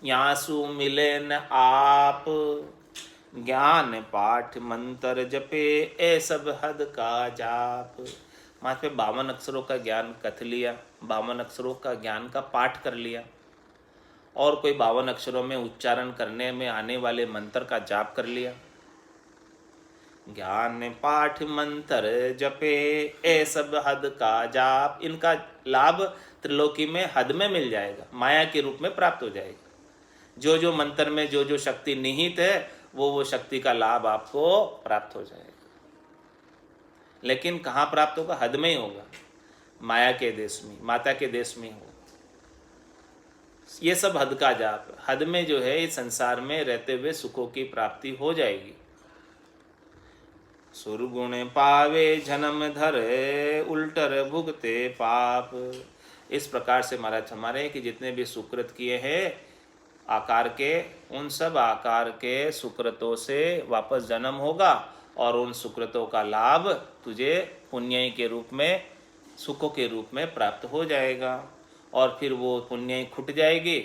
यासु मिले न आप। ज्ञान पाठ मंत्र जपे ए सब हद का जाप। माथ पे 52 अक्षरों का ज्ञान कथ लिया, 52 अक्षरों का ज्ञान का पाठ कर लिया, और कोई 52 अक्षरों में उच्चारण करने में आने वाले मंत्र का जाप कर लिया। ज्ञान पाठ मंत्र जपे ए सब हद का जाप। इनका लाभ त्रिलोकी में हद में मिल जाएगा, माया के रूप में प्राप्त हो जाएगा। जो जो मंत्र में जो जो शक्ति निहित है वो शक्ति का लाभ आपको प्राप्त हो जाएगा। लेकिन कहाँ प्राप्त होगा? हद में ही होगा, माया के देश में, माता के देश में होगा। ये सब हद का जाप। हद में जो है इस संसार में रहते हुए सुखों की प्राप्ति हो जाएगी। सुरगुण पावे जन्म धर उल्टर भुगते पाप। इस प्रकार से महाराज हमारे कि जितने भी सुकृत किए हैं आकार के, उन सब आकार के सुकृतों से वापस जन्म होगा और उन सुकृतों का लाभ तुझे पुण्य के रूप में, सुखों के रूप में प्राप्त हो जाएगा। और फिर वो पुण्य खुट जाएगी,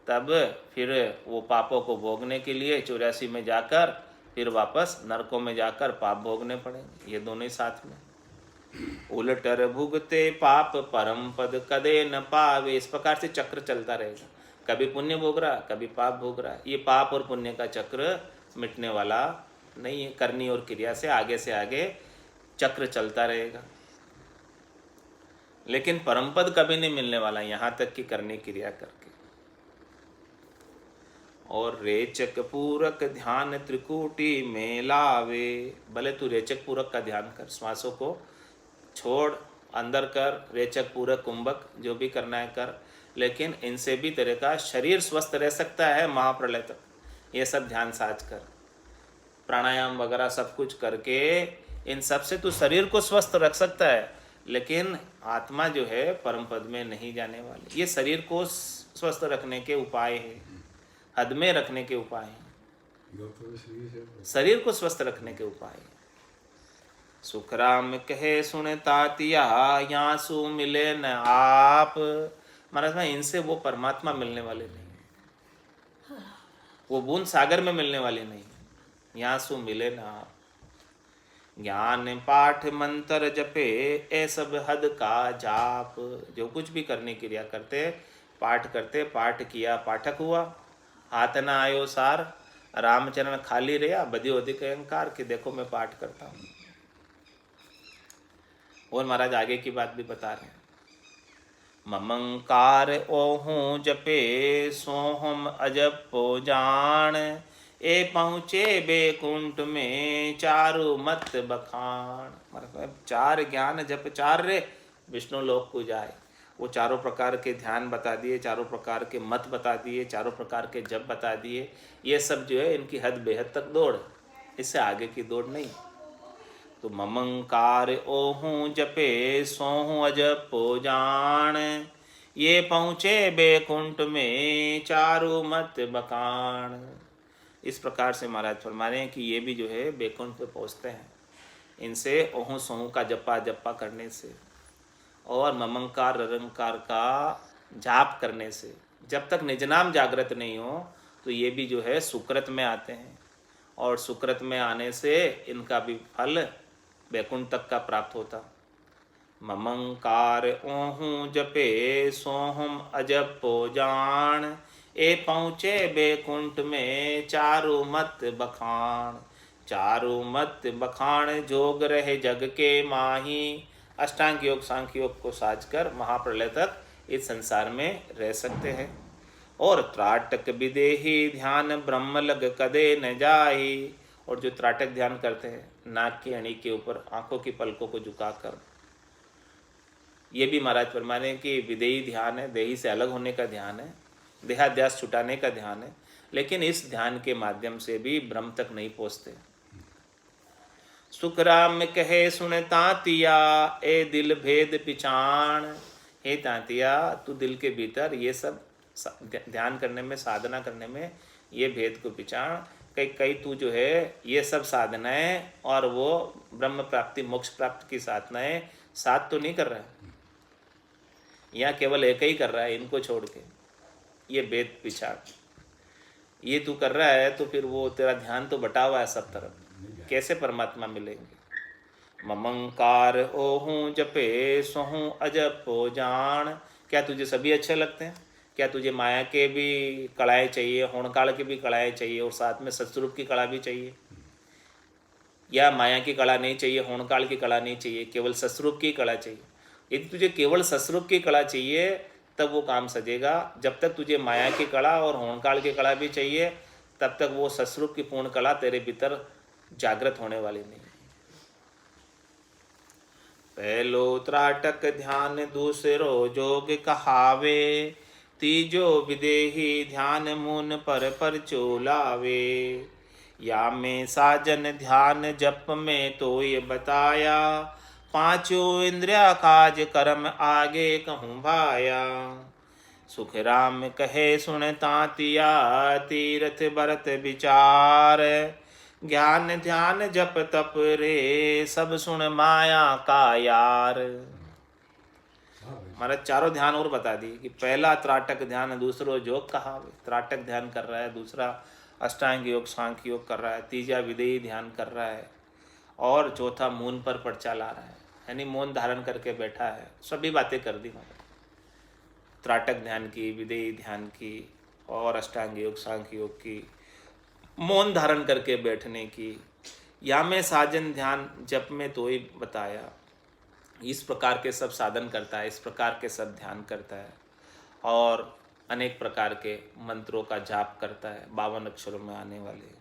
तब फिर वो पापों को भोगने के लिए 84 में जाकर फिर वापस नरकों में जाकर पाप भोगने पड़ेंगे। ये दोनों ही साथ में। उलटर भुगते पाप परम पद कदे न पावे। इस प्रकार से चक्र चलता रहेगा, कभी पुण्य भोग रहा कभी पाप भोग रहा। ये पाप और पुण्य का चक्र मिटने वाला नहीं है। करनी और क्रिया से आगे चक्र चलता रहेगा, लेकिन परमपद कभी नहीं मिलने वाला, यहाँ तक कि करनी क्रिया करके। और रेचक पूरक ध्यान त्रिकूटी में लावे। भले तू रेचक पूरक का ध्यान कर, श्वासों को छोड़, अंदर कर, रेचक पूरक कुंभक जो भी करना है कर, लेकिन इनसे भी तेरे का शरीर स्वस्थ रह सकता है महाप्रलय तक। ये सब ध्यान साज कर, प्राणायाम वगैरह सब कुछ करके इन सब से तू शरीर को स्वस्थ रख सकता है, लेकिन आत्मा जो है परम पद में नहीं जाने वाली। ये शरीर को स्वस्थ रखने के उपाय है, हद में रखने के उपाय हैं, शरीर को स्वस्थ रखने के उपाय है। सुख राम कहे सुन तातिया यासु मिले न आप। महाराज भाई इनसे वो परमात्मा मिलने वाले नहीं, वो बूंद सागर में मिलने वाले नहीं, यासु मिले न आप। ज्ञान पाठ मंत्र जपे ए सब हद का जाप। जो कुछ भी करने की क्रिया करते, पाठ करते, पाठ किया पाठक हुआ, हाथ न आयो सार, रामचरण खाली रहा, बधियो अधिक अहंकार कि देखो मैं पाठ करता हूँ। और महाराज आगे की बात भी बता रहे हैं। ममंकार ओहूँ जपे सोहम अजब पो जान। ए पहुँचे बैकुंठ में चारु मत बखान। मतलब चार ज्ञान जप चार रे विष्णु लोक को जाए। वो चारों प्रकार के ध्यान बता दिए, चारों प्रकार के मत बता दिए, चारों प्रकार के जप बता दिए। ये सब जो है इनकी हद बेहद तक दौड़ है, इससे आगे की दौड़ नहीं। तो ममंकार ओहूँ जपे सोहूँ अजपो जान, ये पहुँचे बैकुंठ में चारु मत बखान। इस प्रकार से महाराज फरमा रहे हैं कि ये भी जो है बैकुंठ पे पहुँचते हैं इनसे ओहूँ सोहूँ का जपा जपा करने से और ममंकार ररंकार का जाप करने से। जब तक निज नाम जागृत नहीं हो तो ये भी जो है सुकृत में आते हैं और सुकृत में आने से इनका भी फल बैकुंठ तक का प्राप्त होता। ममंकार ओहूँ जपे सोहम अजपो जान, ए पहुँचे बैकुंठ में चारु मत बखान। चारु मत बखान जोग रहे जग के माही, अष्टांग योग सांख्य योग को साजकर महाप्रलय तक इस संसार में रह सकते हैं। और त्राटक विदेही ध्यान ब्रह्म लग कदे न जाई। और जो त्राटक ध्यान करते हैं नाक की अणी के ऊपर आंखों की पलकों को झुकाकर, ये भी महाराज फरमाने कि विदेही ध्यान है, देही से अलग होने का ध्यान है, देहाध्यास छुटाने का ध्यान है, लेकिन इस ध्यान के माध्यम से भी ब्रह्म तक नहीं पहुँचते। सुखराम कहे सुन तांतिया, ए दिल भेद पिछाण। हे तांतिया, तू दिल के भीतर ये सब ध्यान करने में, साधना करने में ये भेद को पिछाण। कई तू जो है ये सब साधनाएं और वो ब्रह्म प्राप्ति मोक्ष प्राप्ति की साधनाएं साथ तो नहीं कर रहा है, यहाँ केवल एक ही कर रहा है, इनको छोड़ के ये भेद पिछाण ये तू कर रहा है, तो फिर वो तेरा ध्यान तो बटा हुआ है सब तरफ, कैसे परमात्मा मिलेंगे। ममंकार ओहूँ जपे सोहूँ अजपो जान। क्या तुझे सभी अच्छे लगते हैं? क्या तुझे माया के भी कड़ाएँ चाहिए, होणकाल की भी कड़ाएँ चाहिए और साथ में सत्स्वरूप की कड़ा भी चाहिए? या माया की कड़ा नहीं चाहिए, होणकाल की कड़ा नहीं चाहिए, केवल सत्स्वरूप की कड़ा चाहिए? यदि तुझे केवल सत्स्वरूप की कड़ा चाहिए तब वो काम सजेगा। जब तक तुझे माया की कड़ा और होणकाल की कड़ा भी चाहिए तब तक वो सत्स्वरूप की पूर्ण कला तेरे भीतर जागृत होने वाली नहीं। पहलो त्राटक ध्यान दूसरो जोग कहावे, तीजो विदेही ध्यान मुन पर चोलावे। या में साजन ध्यान जप में तो ये बताया, पांचों इंद्रिया काज कर्म आगे कहूँ भाया। सुख राम कहे सुन तांतिया, तीर्थ भरत विचार। ज्ञान ध्यान जप तप रे, सब सुन माया का यार। हमारा चारों ध्यान और बता दिए कि पहला त्राटक ध्यान, दूसरो जोग कहा, त्राटक ध्यान कर रहा है, दूसरा अष्टांग योग सांख्य योग कर रहा है, तीजा विदेही ध्यान कर रहा है और चौथा मौन पर पर्चा ला रहा है, यानी मौन धारण करके बैठा है। सभी बातें कर दी मतलब त्राटक ध्यान की, विदेही ध्यान की और अष्टांग योग सांख्य योग की, मौन धारण करके बैठने की। या में साजन ध्यान जप में तो ही बताया। इस प्रकार के सब साधन करता है, इस प्रकार के सब ध्यान करता है और अनेक प्रकार के मंत्रों का जाप करता है 52 अक्षरों में आने वाले।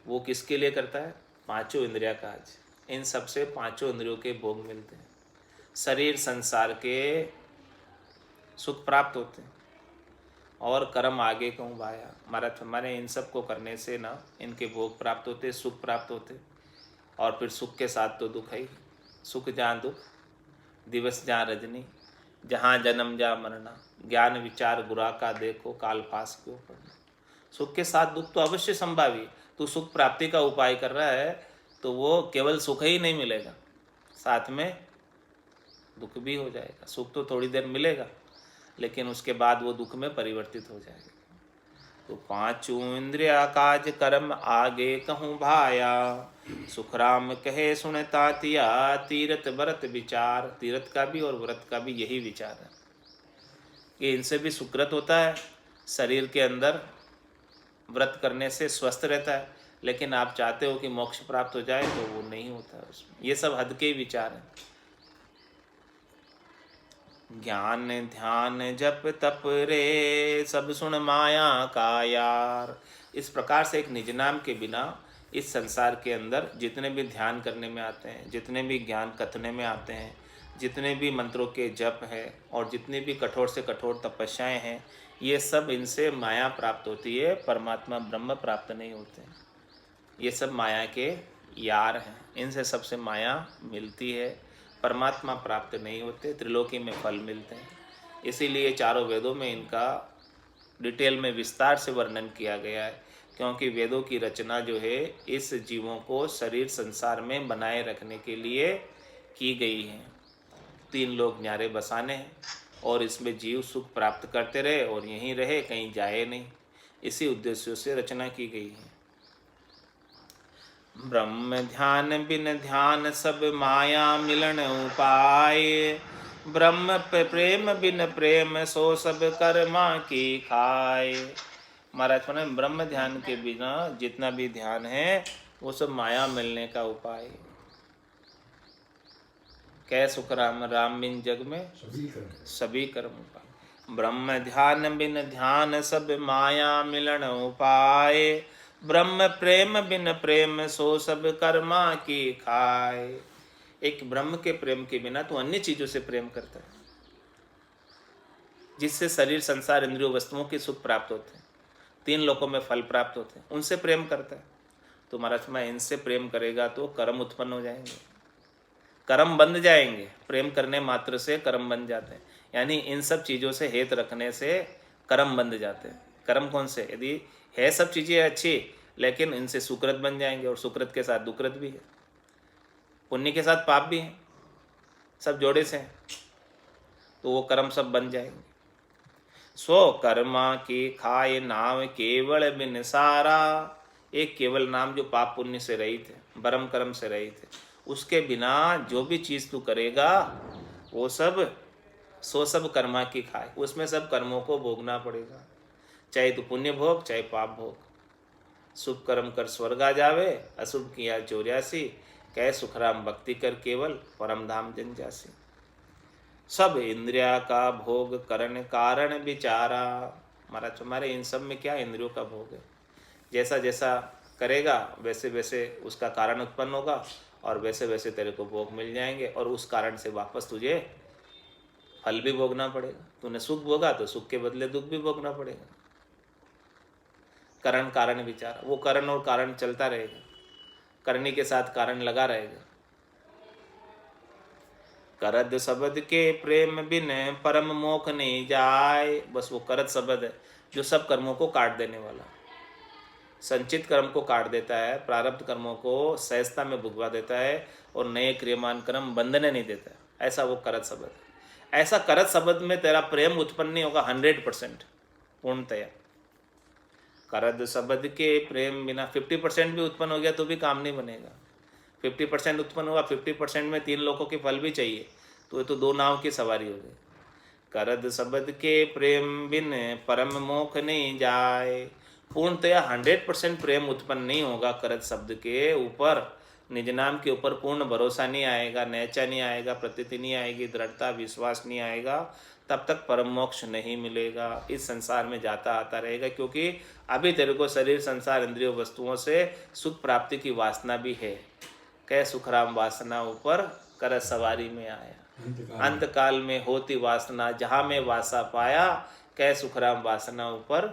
वो किसके लिए करता है? पांचों इंद्रिया काज। इन सब से पांचों इंद्रियों के भोग मिलते हैं, शरीर संसार के सुख प्राप्त होते हैं और कर्म आगे कहूँ भाया। महाराज हमारे इन सब को करने से ना इनके भोग प्राप्त होते, सुख प्राप्त होते और फिर सुख के साथ तो दुख है ही। सुख जहाँ दुख, दिवस जहाँ रजनी, जहाँ जन्म जहाँ मरना, ज्ञान विचार बुरा का देखो, काल पास क्यों पड़ना। सुख के साथ दुख तो अवश्य संभावी। तू सुख प्राप्ति का उपाय कर रहा है तो वो केवल सुख ही नहीं मिलेगा, साथ में दुख भी हो जाएगा। सुख तो थोड़ी देर मिलेगा लेकिन उसके बाद वो दुख में परिवर्तित हो जाएगा। तो पांचों इंद्रिया काज कर्म आगे कहूँ भाया। सुखराम कहे सुन तातिया, तीर्थ व्रत विचार। तीर्थ का भी और व्रत का भी यही विचार है कि इनसे भी सुकृत होता है, शरीर के अंदर व्रत करने से स्वस्थ रहता है, लेकिन आप चाहते हो कि मोक्ष प्राप्त हो जाए तो वो नहीं होता है उसमें। ये सब हद के विचार हैं। ज्ञान ध्यान जप तप रे, सब सुन माया का यार। इस प्रकार से एक निज नाम के बिना इस संसार के अंदर जितने भी ध्यान करने में आते हैं, जितने भी ज्ञान कथने में आते हैं, जितने भी मंत्रों के जप है और जितनी भी कठोर से कठोर तपस्याएं हैं, ये सब इनसे माया प्राप्त होती है, परमात्मा ब्रह्म प्राप्त नहीं होते। ये सब माया के यार हैं, इनसे सबसे माया मिलती है, परमात्मा प्राप्त नहीं होते, त्रिलोकी में फल मिलते हैं। इसीलिए चारों वेदों में इनका डिटेल में विस्तार से वर्णन किया गया है, क्योंकि वेदों की रचना जो है इस जीवों को शरीर संसार में बनाए रखने के लिए की गई है। 3 लोक न्यारे बसाने हैं और इसमें जीव सुख प्राप्त करते रहे और यहीं रहे, कहीं जाए नहीं। इसी उद्देश्यों से रचना की गई है। ब्रह्म ध्यान बिन ध्यान सब माया मिलन उपाय, ब्रह्म प्रेम बिन प्रेम सो सब कर्मा की खाए। महाराज कहते हैं ब्रह्म ध्यान के बिना जितना भी ध्यान है वो सब माया मिलने का उपाय है। कै सुख राम राम बिन जग में सभी कर्म उपाय। ब्रह्म ध्यान बिन ध्यान सब माया मिलन उपाय, ब्रह्म प्रेम बिन प्रेम सो सब कर्मा की खाए। एक ब्रह्म के प्रेम के बिना तो अन्य चीजों से प्रेम करता है, जिससे शरीर संसार इंद्रियों वस्तुओं के सुख प्राप्त होते हैं, 3 लोकों में फल प्राप्त होते हैं, उनसे प्रेम करता है। तो महाराज मैं इनसे प्रेम करेगा तो कर्म उत्पन्न हो जाएंगे, कर्म बंध जाएंगे। प्रेम करने मात्र से कर्म बन जाते हैं, यानी इन सब चीज़ों से हेत रखने से कर्म बंध जाते हैं। कर्म कौन से? यदि है सब चीज़ें अच्छी, लेकिन इनसे सुकृत बन जाएंगे, और सुकृत के साथ दुकृत भी है, पुण्य के साथ पाप भी है, सब जोड़े से हैं, तो वो कर्म सब बन जाएंगे। स्व कर्मा की खाए नाम केवल बिन सारा। एक केवल नाम जो पाप पुण्य से रहित है, बरम कर्म से रहित है, उसके बिना जो भी चीज़ तू करेगा वो सब कर्मा की खाए, उसमें सब कर्मों को भोगना पड़ेगा, चाहे तू पुण्य भोग चाहे पाप भोग। शुभ कर्म कर स्वर्ग आ जावे, अशुभ किया 84, कह सुखराम भक्ति कर केवल परम धाम जन जासी। सब इंद्रिया का भोग करण कारण विचारा। महाराज हमारे इन सब में क्या इंद्रियों का भोग है, जैसा जैसा करेगा वैसे वैसे उसका कारण उत्पन्न होगा, और वैसे वैसे तेरे को भोग मिल जाएंगे, और उस कारण से वापस तुझे फल भी भोगना पड़ेगा। तूने सुख भोगा तो सुख के बदले दुख भी भोगना पड़ेगा। करण कारण विचार, वो करण और कारण चलता रहेगा, करने के साथ कारण लगा रहेगा। करद शब्द के प्रेम बिन परम मोख नहीं जाए। बस वो करद शब्द है जो सब कर्मों को काट देने वाला, संचित कर्म को काट देता है, प्रारब्ध कर्मों को सहजता में भुगवा देता है, और नए क्रियमान कर्म बंधने नहीं देता है। ऐसा वो करद शब्द है। ऐसा करद शब्द में तेरा प्रेम उत्पन्न नहीं होगा 100% पूर्णतया। करद शब्द के प्रेम बिना 50% भी उत्पन्न हो गया तो भी काम नहीं बनेगा। 50% उत्पन्न हुआ, 50% में 3 लोगों के फल भी चाहिए, तो ये तो 2 नाव की सवारी हो गई। करद शब्द के प्रेम बिन परम मोख नहीं जाए। पूर्णतया 100% प्रेम उत्पन्न नहीं होगा करद शब्द के ऊपर, निज नाम के ऊपर पूर्ण भरोसा नहीं आएगा, नैचा नहीं आएगा, प्रतीति नहीं आएगी, दृढ़ता विश्वास नहीं आएगा, तब तक परम मोक्ष नहीं मिलेगा। इस संसार में जाता आता रहेगा, क्योंकि अभी तेरे को शरीर संसार इंद्रियों वस्तुओं से सुख प्राप्ति की वासना भी है। कह सुखराम वासना ऊपर कर सवारी में आया, अंत काल में होती वासना जहाँ में वासा पाया, कह सुखराम वासना ऊपर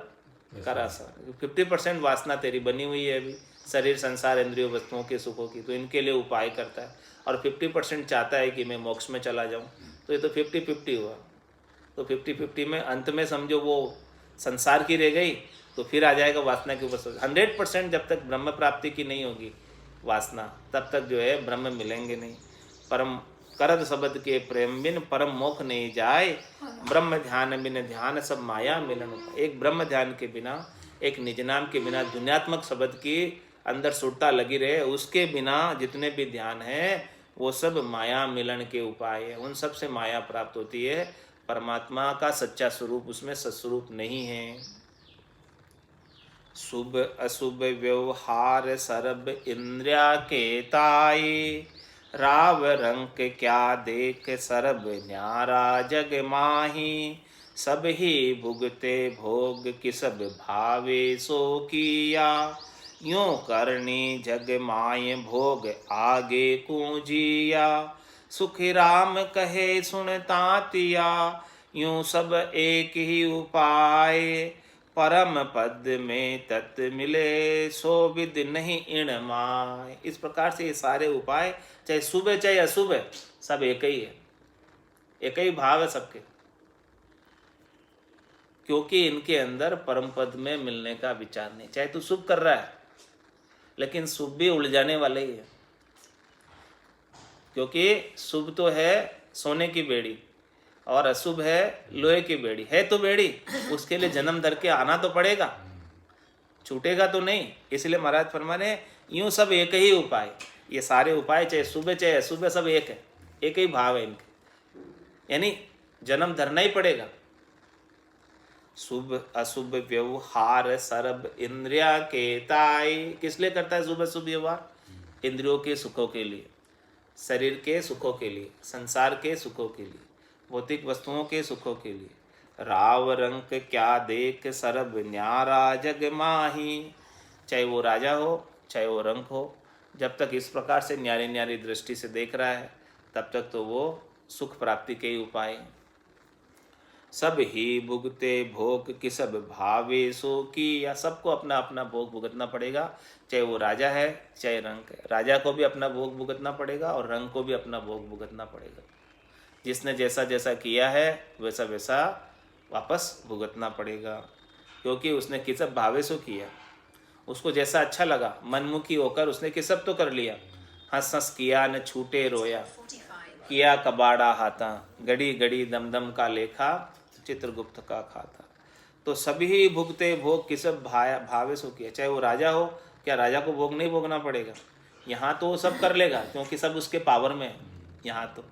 करा सवारी। 50% वासना तेरी बनी हुई है अभी शरीर संसार इंद्रियों वस्तुओं के सुखों की, तो इनके लिए उपाय करता है, और 50% चाहता है कि मैं मोक्ष में चला जाऊँ, तो ये तो 50-50 हुआ। तो 50-50 में अंत में समझो वो संसार की रह गई, तो फिर आ जाएगा वासना के ऊपर। 100% जब तक ब्रह्म प्राप्ति की नहीं होगी वासना, तब तक जो है ब्रह्म मिलेंगे नहीं। परम करद शब्द के प्रेम बिन परम मोख नहीं जाए, ब्रह्म ध्यान बिन ध्यान सब माया मिलन। एक ब्रह्म ध्यान के बिना, एक निज नाम के बिना, दुनियात्मक शब्द की अंदर सुरता लगी रहे, उसके बिना जितने भी ध्यान है वो सब माया मिलन के उपाय है। उन सब से माया प्राप्त होती है, परमात्मा का सच्चा स्वरूप उसमें सत्स्वरूप नहीं है। शुभ अशुभ व्यवहार सर्व इंद्रिया के ताई, राव रंक क्या देख सरब न्यारा जग माही, सब ही भुगते भोग किसब भावे सो किया, यूं करनी जग माय भोग आगे कूजिया, सुख राम कहे सुन तातिया, यूं सब एक ही उपाय, परम पद में तत् मिले सो विद नहीं इण माय। इस प्रकार से ये सारे उपाय, चाहे शुभ है चाहे अशुभ है, सब एक ही है, एक ही भाव है सबके, क्योंकि इनके अंदर परम पद में मिलने का विचार नहीं। चाहे तू शुभ कर रहा है, लेकिन शुभ भी उलझाने वाले ही है, क्योंकि शुभ तो है सोने की बेड़ी और अशुभ है लोहे की बेड़ी। है तो बेड़ी, उसके लिए जन्म धर के आना तो पड़ेगा, छूटेगा तो नहीं। इसलिए महाराज फरमा रहे यूं सब एक ही उपाय, ये सारे उपाय चाहे शुभ चाहे अशुभ सब एक है, एक ही भाव है इनके, यानी जन्म धरना ही पड़ेगा। शुभ अशुभ व्यवहार सर्व इंद्रिया के ताई, किस लिए करता है शुभ अशुभ व्यवहार? इंद्रियों के सुखों के लिए, शरीर के सुखों के लिए, संसार के सुखों के लिए, भौतिक वस्तुओं के सुखों के लिए। राव रंक क्या देख सरब न्यारा जग माही, चाहे वो राजा हो चाहे वो रंक हो, जब तक इस प्रकार से न्यारी न्यारी दृष्टि से देख रहा है तब तक तो वो सुख प्राप्ति के ही उपाय। सब ही भुगते भोग किसब भावे सो की, या सबको अपना अपना भोग भुगतना पड़ेगा, चाहे वो राजा है चाहे रंक है। राजा को भी अपना भोग भुगतना पड़ेगा और रंक को भी अपना भोग भुगतना पड़ेगा। जिसने जैसा जैसा किया है वैसा वैसा वापस भुगतना पड़ेगा, क्योंकि उसने किसब भावे सो किया। उसको जैसा अच्छा लगा मनमुखी होकर उसने किसब तो कर लिया, हंस हंस किया न छूटे रोया, किया कबाड़ा हाथा, गड़ी गड़ी दम दम का लेखा, चित्रगुप्त का खाता। तो सभी भुगते भोग किसब भावे सो किया। चाहे वो राजा हो, क्या राजा को भोग नहीं भोगना पड़ेगा? यहाँ तो वो सब कर लेगा क्योंकि सब उसके पावर में है यहाँ तो,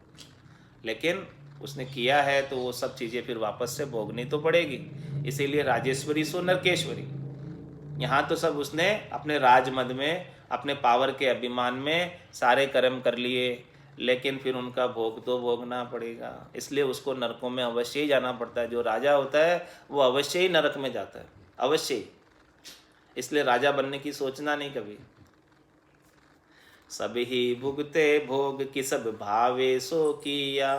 लेकिन उसने किया है तो वो सब चीज़ें फिर वापस से भोगनी तो पड़ेगी। इसीलिए राजेश्वरी सो नरकेश्वरी, यहाँ तो सब उसने अपने राजमद में अपने पावर के अभिमान में सारे कर्म कर लिए, लेकिन फिर उनका भोग तो भोगना पड़ेगा। इसलिए उसको नरकों में अवश्य ही जाना पड़ता है। जो राजा होता है वो अवश्य ही नरक में जाता है, अवश्य ही। इसलिए राजा बनने की सोचना नहीं कभी। सब ही भुगते भोग किसब भावे सो किया,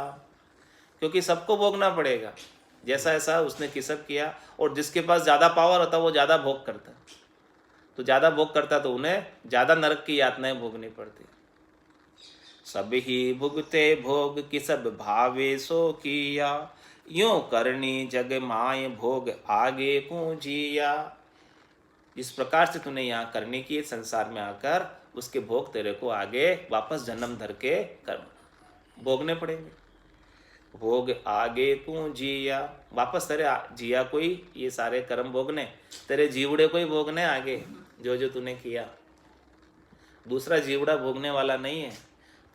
क्योंकि सबको भोगना पड़ेगा जैसा ऐसा उसने किसब किया। और जिसके पास ज़्यादा पावर होता वो ज़्यादा भोग करता, तो ज़्यादा भोग करता तो उन्हें ज़्यादा नरक की यातनाएं भोगनी पड़ती। सब ही भुगते भोग किसब भावे सो किया, यूं करनी जग माय भोग आगे पूजिया। जिस प्रकार से तूने यहाँ करनी की संसार में आकर, उसके भोग तेरे को आगे वापस जन्म धर के कर्म भोगने पड़ेंगे। भोग आगे तू जिया, वापस तेरे जिया कोई ये सारे कर्म भोगने, तेरे जीवड़े को ही भोगने आगे जो जो तूने किया। दूसरा जीवड़ा भोगने वाला नहीं है,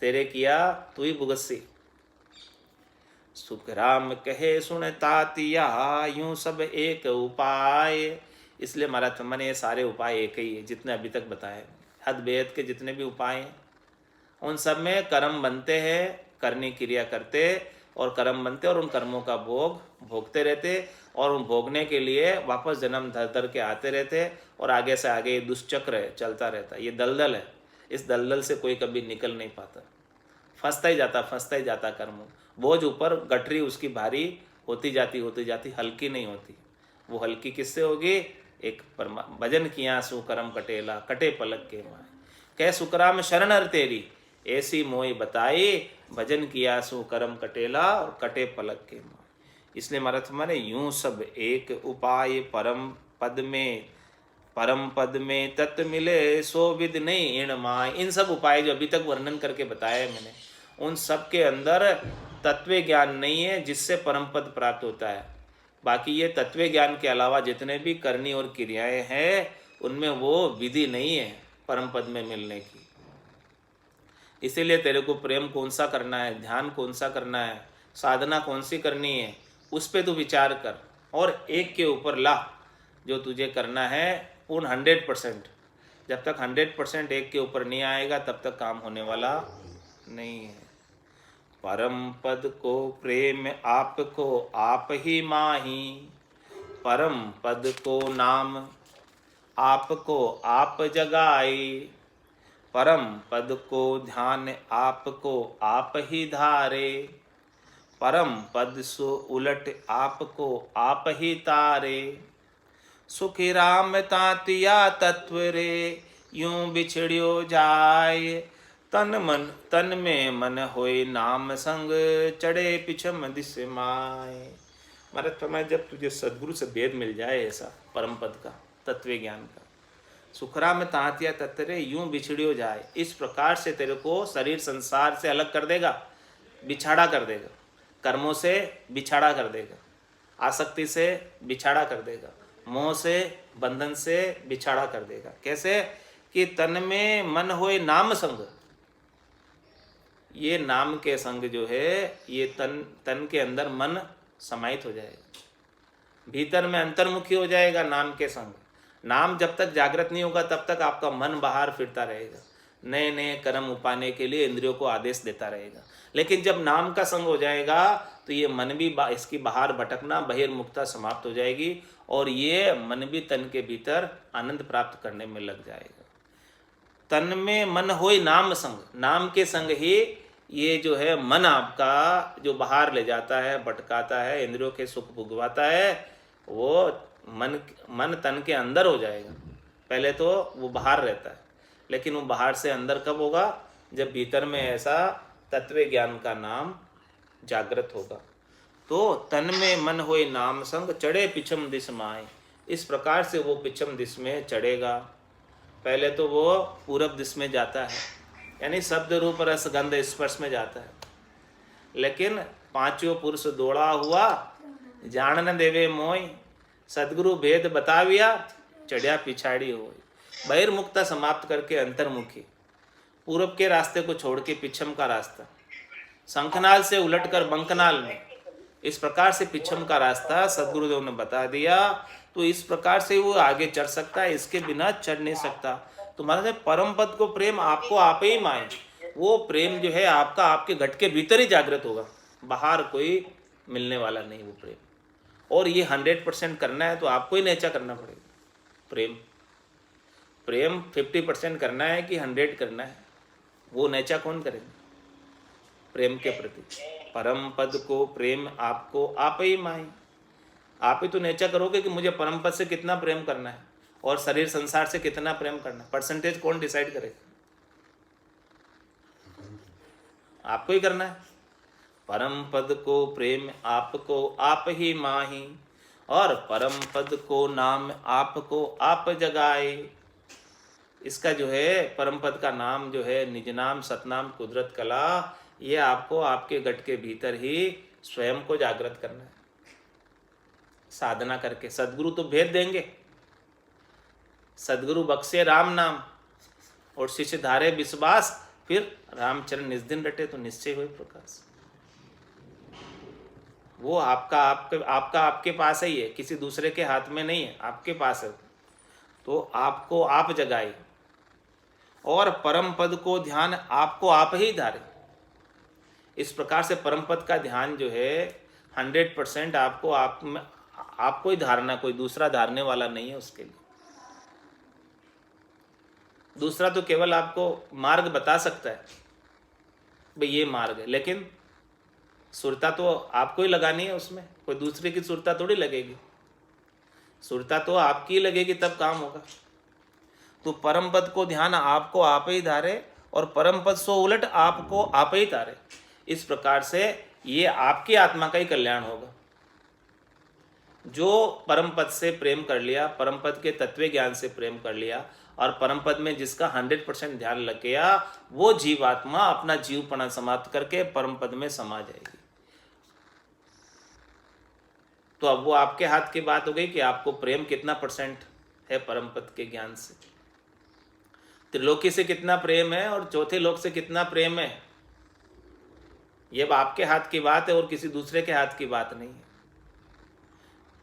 तेरे किया तू ही भुगसी। सुख राम कहे सुन तातिया, यूं सब एक उपाय। इसलिए महाराज मैंने ये सारे उपाय एक ही है जितने अभी तक बताए। हद बेहद के जितने भी उपाय हैं उन सब में कर्म बनते हैं, करनी क्रिया करते और कर्म बनते और उन कर्मों का भोग भोगते रहते और उन भोगने के लिए वापस जन्म धर धर के आते रहते और आगे से आगे ये दुष्चक्र है चलता रहता। ये दलदल है, इस दलदल से कोई कभी निकल नहीं पाता, फंसता ही जाता कर्म। बोझ ऊपर गठरी उसकी भारी होती जाती हल्की नहीं होती। वो हल्की किससे होगी? एक भजन किया सु कर्म कटेला, कटे पलक के माए, कह सुकराम शरण हर तेरी, ऐसी मोई बताई, भजन किया सु कर्म कटेला और कटे पलक के माए। इसलिए महाराज माने यूं सब एक उपाय, परम पद में तत् मिले सो विद नहीं इण माय। इन सब उपाय जो अभी तक वर्णन करके बताया है मैंने, उन सब के अंदर तत्व ज्ञान नहीं है जिससे परम पद प्राप्त होता है। बाकी ये तत्व ज्ञान के अलावा जितने भी करनी और क्रियाएं हैं उनमें वो विधि नहीं है परम पद में मिलने की। इसीलिए तेरे को प्रेम कौन सा करना है, ध्यान कौन सा करना है, साधना कौन सी करनी है, उस पर तू विचार कर और एक के ऊपर ला जो तुझे करना है पूर्ण 100%। जब तक 100% एक के ऊपर नहीं आएगा तब तक काम होने वाला नहीं है। परम पद को प्रेम आपको आप ही माही, परम पद को नाम आपको आप जगाए, परम पद को ध्यान आपको आप ही धारे, परम पद सो उलट आपको आप ही तारे। सुखी राम तातिया तत्व रे, यूं बिछड़ियो जाय, तन में मन होए नाम संग, चढ़े पिछम दिस माय। महाराज फरमाए, जब तुझे सदगुरु से भेद मिल जाए ऐसा परम पद का, तत्व ज्ञान का, सुखराम तातिया तत्व रे यूं बिछड़ियो जाए, इस प्रकार से तेरे को शरीर संसार से अलग कर देगा, बिछाड़ा कर देगा, कर्मों से बिछाड़ा कर देगा, आसक्ति से बिछाड़ा कर देगा, मोह से बंधन से बिछाड़ा कर देगा। कैसे कि तन में मन होए नाम संग, ये नाम के संग जो है ये तन के अंदर मन समाहित हो जाएगा, भीतर में अंतर्मुखी हो जाएगा नाम के संग। नाम जब तक जागृत नहीं होगा तब तक आपका मन बाहर फिरता रहेगा, नए नए कर्म उपाने के लिए इंद्रियों को आदेश देता रहेगा। लेकिन जब नाम का संग हो जाएगा तो ये मन भी इसकी बाहर भटकना, बहिर्मुखता समाप्त हो जाएगी और ये मन भी तन के भीतर आनंद प्राप्त करने में लग जाएगा। तन में मन होए नाम संग, नाम के संग ही ये जो है मन आपका जो बाहर ले जाता है, भटकाता है, इंद्रियों के सुख भुगवाता है, वो मन तन के अंदर हो जाएगा। पहले तो वो बाहर रहता है, लेकिन वो बाहर से अंदर कब होगा? जब भीतर में ऐसा तत्व ज्ञान का नाम जागृत होगा। तो तन में मन होए नाम संग, चढ़े पिछम दिस माए, इस प्रकार से वो पिछम दिस में चढ़ेगा। पहले तो वो पूरब दिस में जाता है, यानी शब्द रूप रस गंध स्पर्श में जाता है, लेकिन पांचों पुरुष दौड़ा हुआ जान न देवे मोय, सदगुरु भेद बताविया चढ़िया पिछाड़ी हो। बहिर्मुखता समाप्त करके अंतर्मुखी, पूरब के रास्ते को छोड़ के पिछम का रास्ता, शंखनाल से उलटकर बंकनाल में, इस प्रकार से पिछम का रास्ता सदगुरुदेव ने बता दिया। तो इस प्रकार से वो आगे चढ़ सकता है, इसके बिना चढ़ नहीं सकता। तो महाराज परम पद को प्रेम आपको आप ही माए, वो प्रेम जो है आपका आपके घट के भीतर ही जागृत होगा, बाहर कोई मिलने वाला नहीं वो प्रेम। और ये 100% करना है तो आपको ही नेचा करना पड़ेगा। प्रेम 50% करना है कि 100 करना है, वो नेचा कौन करेगा प्रेम के प्रति? परम पद को प्रेम आपको आप ही माए, आप ही तो नेचा करोगे कि मुझे परम पद से कितना प्रेम करना है और शरीर संसार से कितना प्रेम करना है। परसेंटेज कौन डिसाइड करेगा? आपको ही करना है। परम पद को प्रेम आपको आप ही माही, और परम पद को नाम आपको आप जगाए। इसका जो है परम पद का नाम जो है निज नाम सतनाम कुदरत कला, ये आपको आपके गट के भीतर ही स्वयं को जागृत करना है साधना करके। सदगुरु तो भेद देंगे, सदगुरु बख्शे राम नाम और शिष्य धारे विश्वास, फिर रामचरण निज दिन रटे तो निश्चय हुए प्रकाश। वो आपका आपके पास ही है, किसी दूसरे के हाथ में नहीं है, आपके पास है। तो आपको आप जगाए और परम पद को ध्यान आपको आप ही धारे। इस प्रकार से परम पद का ध्यान जो है 100% आपको ही धारना, कोई दूसरा धारने वाला नहीं है उसके लिए। दूसरा तो केवल आपको मार्ग बता सकता है, भाई ये मार्ग है, लेकिन सुरता तो आपको ही लगानी है उसमें, कोई दूसरे की सुरता थोड़ी लगेगी। सुरता तो आपकी ही लगेगी तब काम होगा। तो परम पद को ध्यान आपको आप ही धारे और परम पद सो उलट आपको आप ही धारे। इस प्रकार से ये आपकी आत्मा का ही कल्याण होगा। जो परम पद से प्रेम कर लिया, परम पद के तत्व ज्ञान से प्रेम कर लिया और परम पद में जिसका 100% ध्यान लग गया, वो जीवात्मा अपना जीवपना समाप्त करके परम पद में समा जाएगी। तो अब वो आपके हाथ की बात हो गई कि आपको प्रेम कितना % है परम पद के ज्ञान से, त्रिलोकी से कितना प्रेम है और चौथे लोक से कितना प्रेम है। ये अब आपके हाथ की बात है और किसी दूसरे के हाथ की बात नहीं है।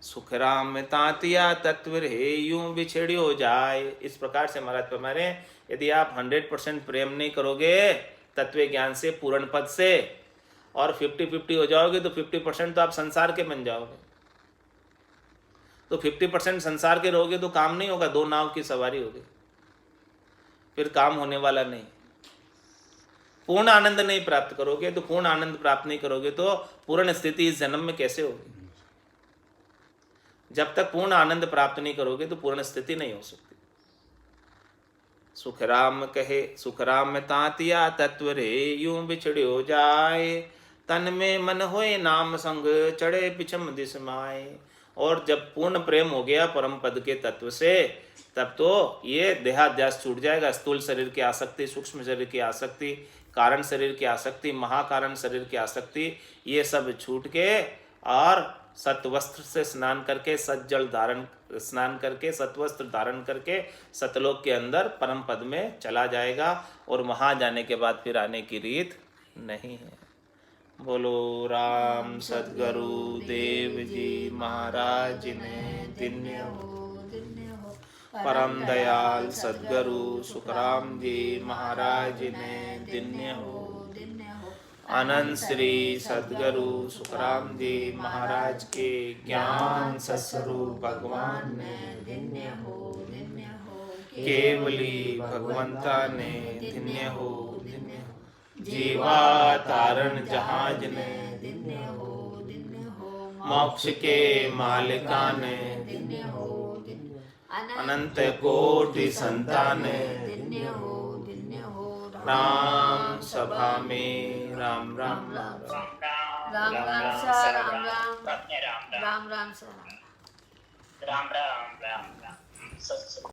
सुख राम तातिया तत्व रे यूं बिछड़ियो जाए। इस प्रकार से महाराज हमारे, यदि आप 100% प्रेम नहीं करोगे तत्व ज्ञान से, पूर्ण पद से, और 50-50 हो जाओगे तो 50% तो आप संसार के बन जाओगे। तो 50% संसार के रहोगे तो काम नहीं होगा, 2 नाव की सवारी होगी, फिर काम होने वाला नहीं। पूर्ण आनंद नहीं प्राप्त करोगे तो, पूर्ण आनंद प्राप्त नहीं करोगे तो पूर्ण स्थिति इस जन्म में कैसे होगी? जब तक पूर्ण आनंद प्राप्त नहीं करोगे तो पूर्ण स्थिति नहीं हो सकती। सुखराम कहे सुखराम तातिया तत्व रे यूं बिछड़ियो जाए, तन में मन होए नाम संग चढ़े पिछम दिस माए। और जब पूर्ण प्रेम हो गया परम पद के तत्व से, तब तो ये देहाध्यास छूट जाएगा। स्थूल शरीर की आसक्ति, सूक्ष्म शरीर की आसक्ति, कारण शरीर की आसक्ति, महाकारण शरीर की आसक्ति, ये सब छूट के और सत्वस्त्र से स्नान करके, सज्जल धारण स्नान करके, सत्वस्त्र धारण करके सतलोक के अंदर परम पद में चला जाएगा। और वहाँ जाने के बाद फिर आने की रीत नहीं है। बोलो राम सद्गुरु देव जी महाराज ने धन्य हो। परम दयाल सद्गुरु सुखराम जी महाराज ने धन्य हो। अनंत श्री सद्गुरु सुखराम जी महाराज के ज्ञान सत्स्वरूप भगवान ने धन्य हो। केवली भगवंता ने धन्य हो। जीवा तारण जहाज ने धन्य हो। मोक्ष के मालिका ने धन्य हो। अनंत कोटि संतान ने धन्य हो। राम सभा में राम राम राम राम राम सा राम राम राम राम सा राम राम राम राम सत्संग।